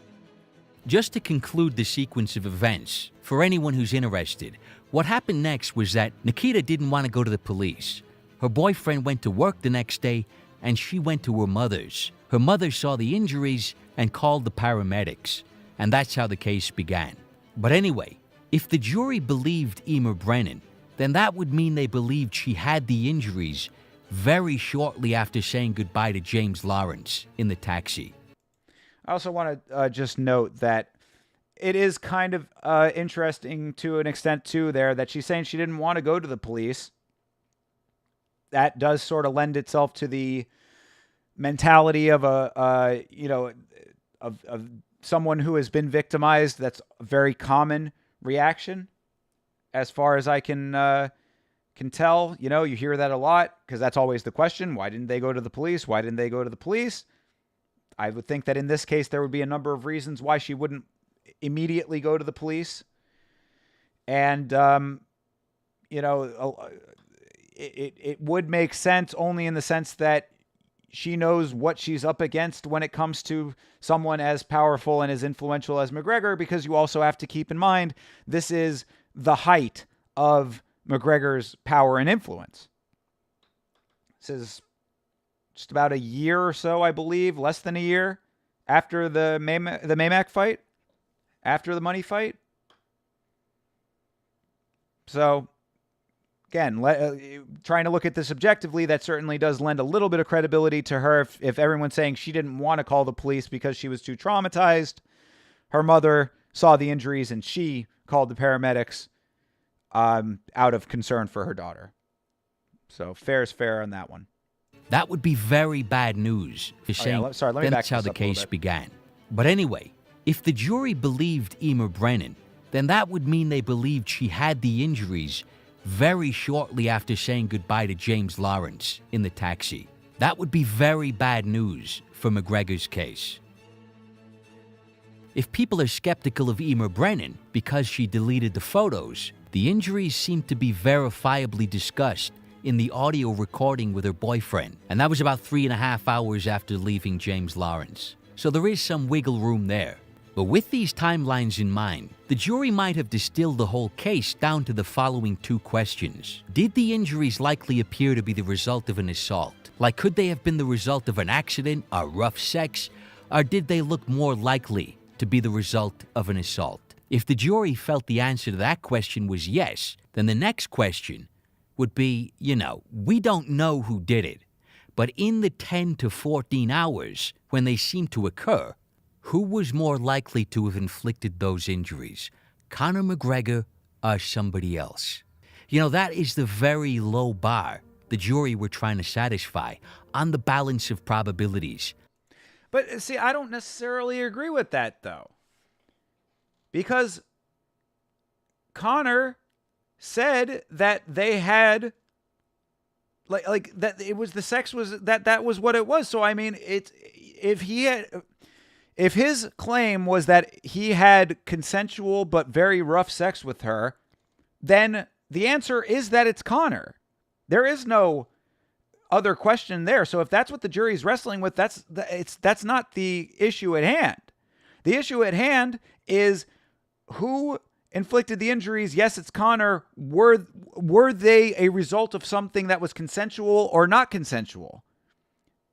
Just to conclude the sequence of events, for anyone who's interested, what happened next was that Nikita didn't want to go to the police. Her boyfriend went to work the next day, and she went to her mother's. Her mother saw the injuries and called the paramedics. And that's how the case began. But anyway, if the jury believed Emer Brennan, then that would mean they believed she had the injuries very shortly after saying goodbye to James Lawrence in the taxi. I also want to just note that it is kind of interesting to an extent, too, there, that she's saying she didn't want to go to the police. That does sort of lend itself to the mentality of of someone who has been victimized. That's a very common reaction, as far as I can tell. You know, you hear that a lot because that's always the question. Why didn't they go to the police? Why didn't they go to the police? I would think that in this case, there would be a number of reasons why she wouldn't immediately go to the police. And, it would make sense only in the sense that she knows what she's up against when it comes to someone as powerful and as influential as McGregor, because you also have to keep in mind, this is the height of McGregor's power and influence. This is just about a year or so, I believe, less than a year after the Maymack fight, after the money fight. So, again, trying to look at this objectively, that certainly does lend a little bit of credibility to her. If everyone's saying she didn't want to call the police because she was too traumatized, her mother saw the injuries and she called the paramedics out of concern for her daughter. So fair is fair on that one. That would be very bad news. Let me back that's how this the up a little case bit. began. But anyway, if the jury believed Emer Brennan, then that would mean they believed she had the injuries very shortly after saying goodbye to James Lawrence in the taxi. That would be very bad news for McGregor's case. If people are skeptical of Emer Brennan because she deleted the photos, the injuries seem to be verifiably discussed in the audio recording with her boyfriend, and that was about 3.5 hours after leaving James Lawrence. So there is some wiggle room there. But with these timelines in mind, the jury might have distilled the whole case down to the following 2 questions. Did the injuries likely appear to be the result of an assault? Like, could they have been the result of an accident or rough sex? Or did they look more likely to be the result of an assault? If the jury felt the answer to that question was yes, then the next question would be, we don't know who did it, but in the 10 to 14 hours when they seem to occur, who was more likely to have inflicted those injuries, Conor McGregor or somebody else? That is the very low bar the jury were trying to satisfy on the balance of probabilities. But see, I don't necessarily agree with that, though. Because Conor said that they had like that it was the sex was that was what it was. So I mean, if his claim was that he had consensual but very rough sex with her, then the answer is that it's Conor. There is no other question there. So if that's what the jury's wrestling with, that's not the issue at hand. The issue at hand is who inflicted the injuries. Yes, it's Conor. Were they a result of something that was consensual or not consensual?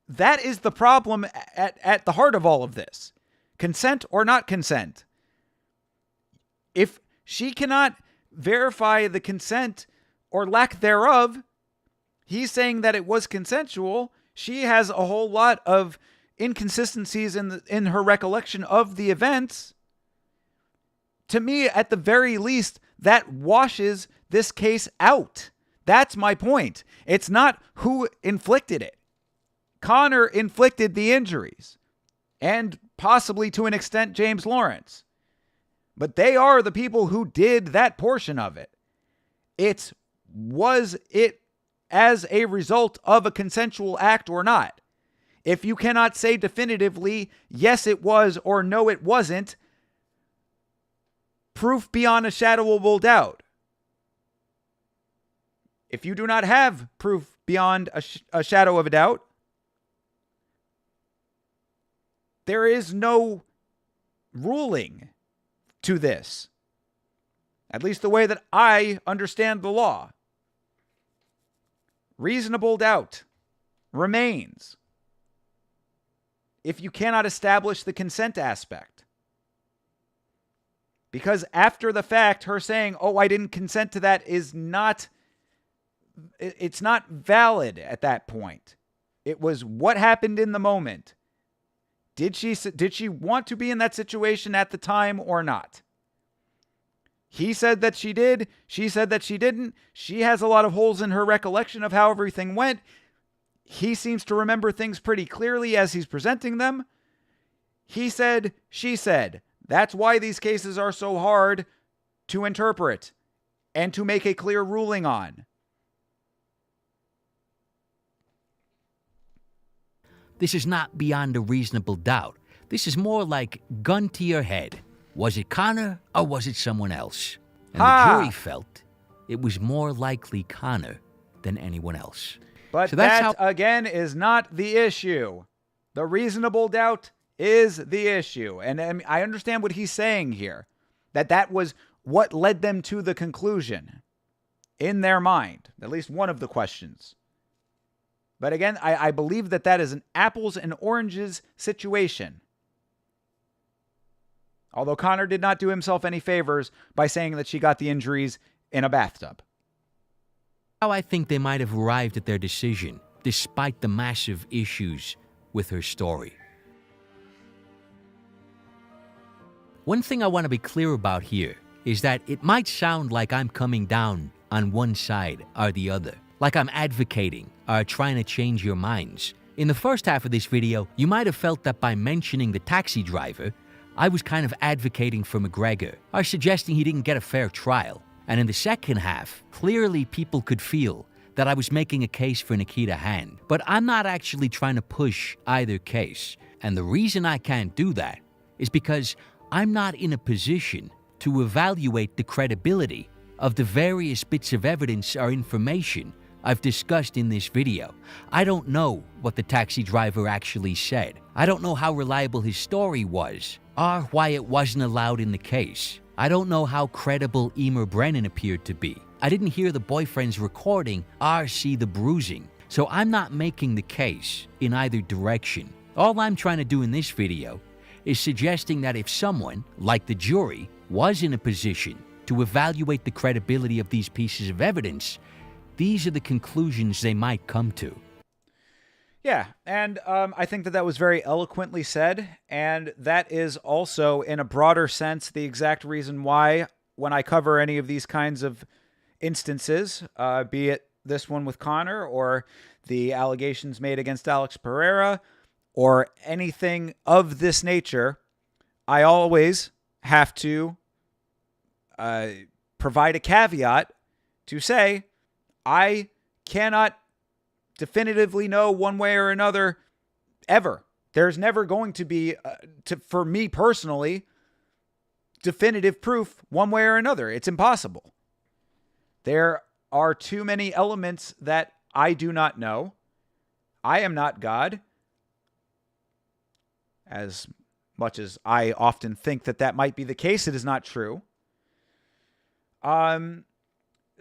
That is the problem at the heart of all of this. Consent or not consent. If she cannot verify the consent or lack thereof, he's saying that it was consensual. She has a whole lot of inconsistencies in her recollection of the events. To me, at the very least, that washes this case out. That's my point. It's not who inflicted it. Conor inflicted the injuries, and possibly to an extent James Lawrence. But they are the people who did that portion of it. Was it as a result of a consensual act or not? If you cannot say definitively, yes, it was, or no, it wasn't, proof beyond a shadow of doubt. If you do not have proof beyond a shadow of a doubt, there is no ruling to this. At least the way that I understand the law. Reasonable doubt remains if you cannot establish the consent aspect. Because after the fact, her saying, oh, I didn't consent to that is not it's not valid at that point. It was what happened in the moment. Did she want to be in that situation at the time or not? He said that she did. She said that she didn't. She has a lot of holes in her recollection of how everything went. He seems to remember things pretty clearly as he's presenting them. He said, she said. That's why these cases are so hard to interpret and to make a clear ruling on. This is not beyond a reasonable doubt. This is more like gun to your head. Was it Conor or was it someone else? And the jury felt it was more likely Conor than anyone else. But so that, again, is not the issue. The reasonable doubt is the issue. And I understand what he's saying here, that was what led them to the conclusion in their mind, at least one of the questions. But again, I believe that is an apples and oranges situation. Although Conor did not do himself any favors by saying that she got the injuries in a bathtub. How I think they might have arrived at their decision, despite the massive issues with her story. One thing I want to be clear about here is that it might sound like I'm coming down on one side or the other, like I'm advocating or trying to change your minds. In the first half of this video, you might have felt that by mentioning the taxi driver, I was kind of advocating for McGregor or suggesting he didn't get a fair trial. And in the second half, clearly people could feel that I was making a case for Nikita Hand. But I'm not actually trying to push either case. And the reason I can't do that is because I'm not in a position to evaluate the credibility of the various bits of evidence or information I've discussed in this video. I don't know what the taxi driver actually said. I don't know how reliable his story was, or why it wasn't allowed in the case. I don't know how credible Emer Brennan appeared to be. I didn't hear the boyfriend's recording or see the bruising, so I'm not making the case in either direction. All I'm trying to do in this video is suggesting that if someone, like the jury, was in a position to evaluate the credibility of these pieces of evidence, these are the conclusions they might come to. Yeah, and I think that was very eloquently said, and that is also, in a broader sense, the exact reason why, when I cover any of these kinds of instances, be it this one with Conor, or the allegations made against Alex Pereira, or anything of this nature, I always have to provide a caveat to say, I cannot definitively know one way or another ever. There's never going to be, for me personally, definitive proof one way or another. It's impossible. There are too many elements that I do not know. I am not God. As much as I often think that might be the case, it is not true.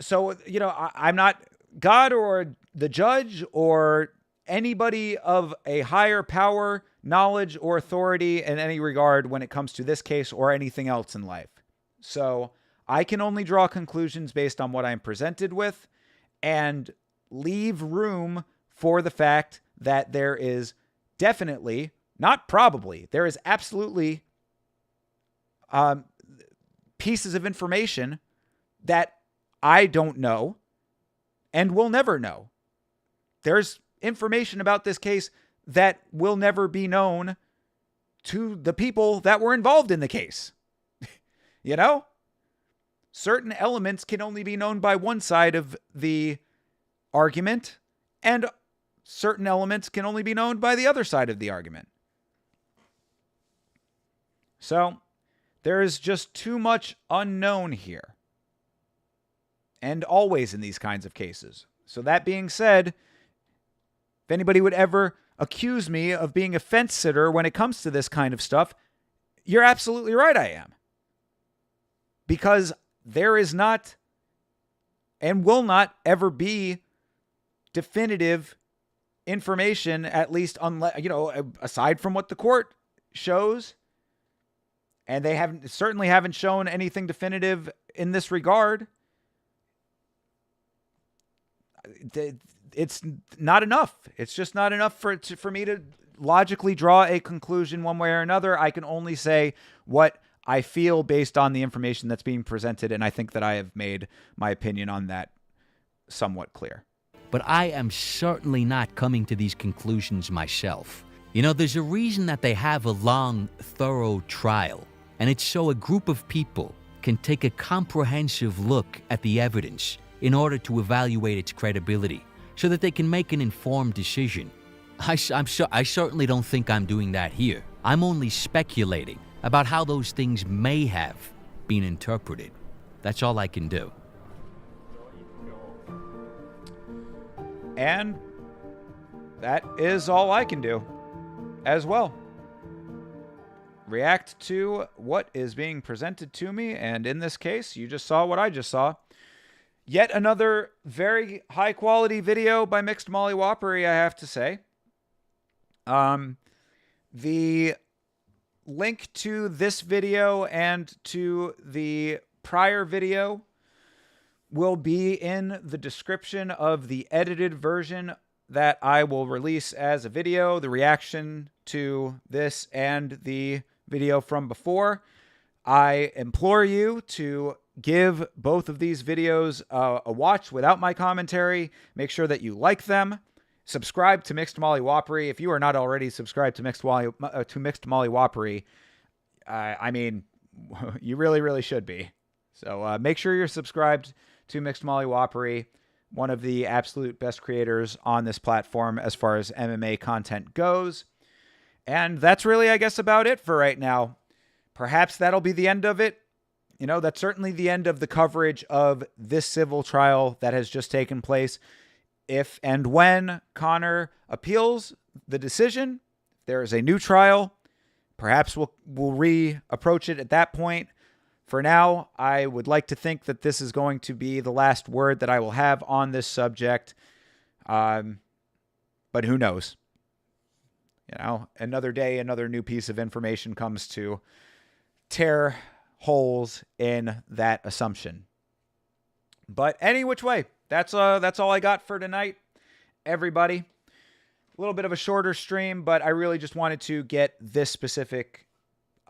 So, I'm not God or the judge or anybody of a higher power, knowledge, or authority in any regard when it comes to this case or anything else in life. So I can only draw conclusions based on what I'm presented with and leave room for the fact that there is definitely, not probably, there is absolutely pieces of information that I don't know and will never know. There's information about this case that will never be known to the people that were involved in the case. Certain elements can only be known by one side of the argument, and certain elements can only be known by the other side of the argument. So there is just too much unknown here. And always in these kinds of cases. So that being said, if anybody would ever accuse me of being a fence sitter when it comes to this kind of stuff, you're absolutely right, I am. Because there is not and will not ever be definitive information, at least aside from what the court shows. And they certainly haven't shown anything definitive in this regard. it's not enough. It's just not enough for me to logically draw a conclusion one way or another. I can only say what I feel based on the information that's being presented, and I think that I have made my opinion on that somewhat clear. But I am certainly not coming to these conclusions myself. You know, there's a reason that they have a long, thorough trial, and it's so a group of people can take a comprehensive look at the evidence in order to evaluate its credibility, so that they can make an informed decision. I certainly don't think I'm doing that here. I'm only speculating about how those things may have been interpreted. That's all I can do. And that is all I can do as well. React to what is being presented to me, and in this case, you just saw what I just saw. Yet another very high quality video by MixedMollyWhoppery, I have to say. The link to this video and to the prior video will be in the description of the edited version that I will release as a video, the reaction to this and the video from before. I implore you to give both of these videos a watch without my commentary. Make sure that you like them. Subscribe to MixedMollyWhoppery. If you are not already subscribed to MixedMollyWhoppery, I mean, you really, really should be. So make sure you're subscribed to MixedMollyWhoppery, one of the absolute best creators on this platform as far as MMA content goes. And that's really, I guess, about it for right now. Perhaps that'll be the end of it. You know, that's certainly the end of the coverage of this civil trial that has just taken place. If and when Conor appeals the decision, there is a new trial. Perhaps we'll reapproach it at that point. For now, I would like to think that this is going to be the last word that I will have on this subject. But who knows? You know, another day, another new piece of information comes to tear holes in that assumption. But any which way, that's all I got for tonight, everybody. A little bit of a shorter stream, but I really just wanted to get this specific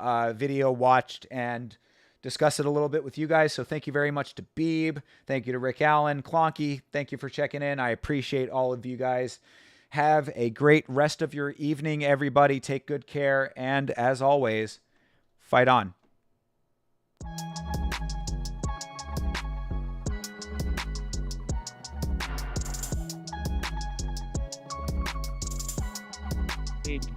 video watched and discuss it a little bit with you guys. So thank you very much to Beeb. Thank you to Rick Allen. Clonky, thank you for checking in. I appreciate all of you guys. Have a great rest of your evening, everybody. Take good care. And as always, fight on. Change.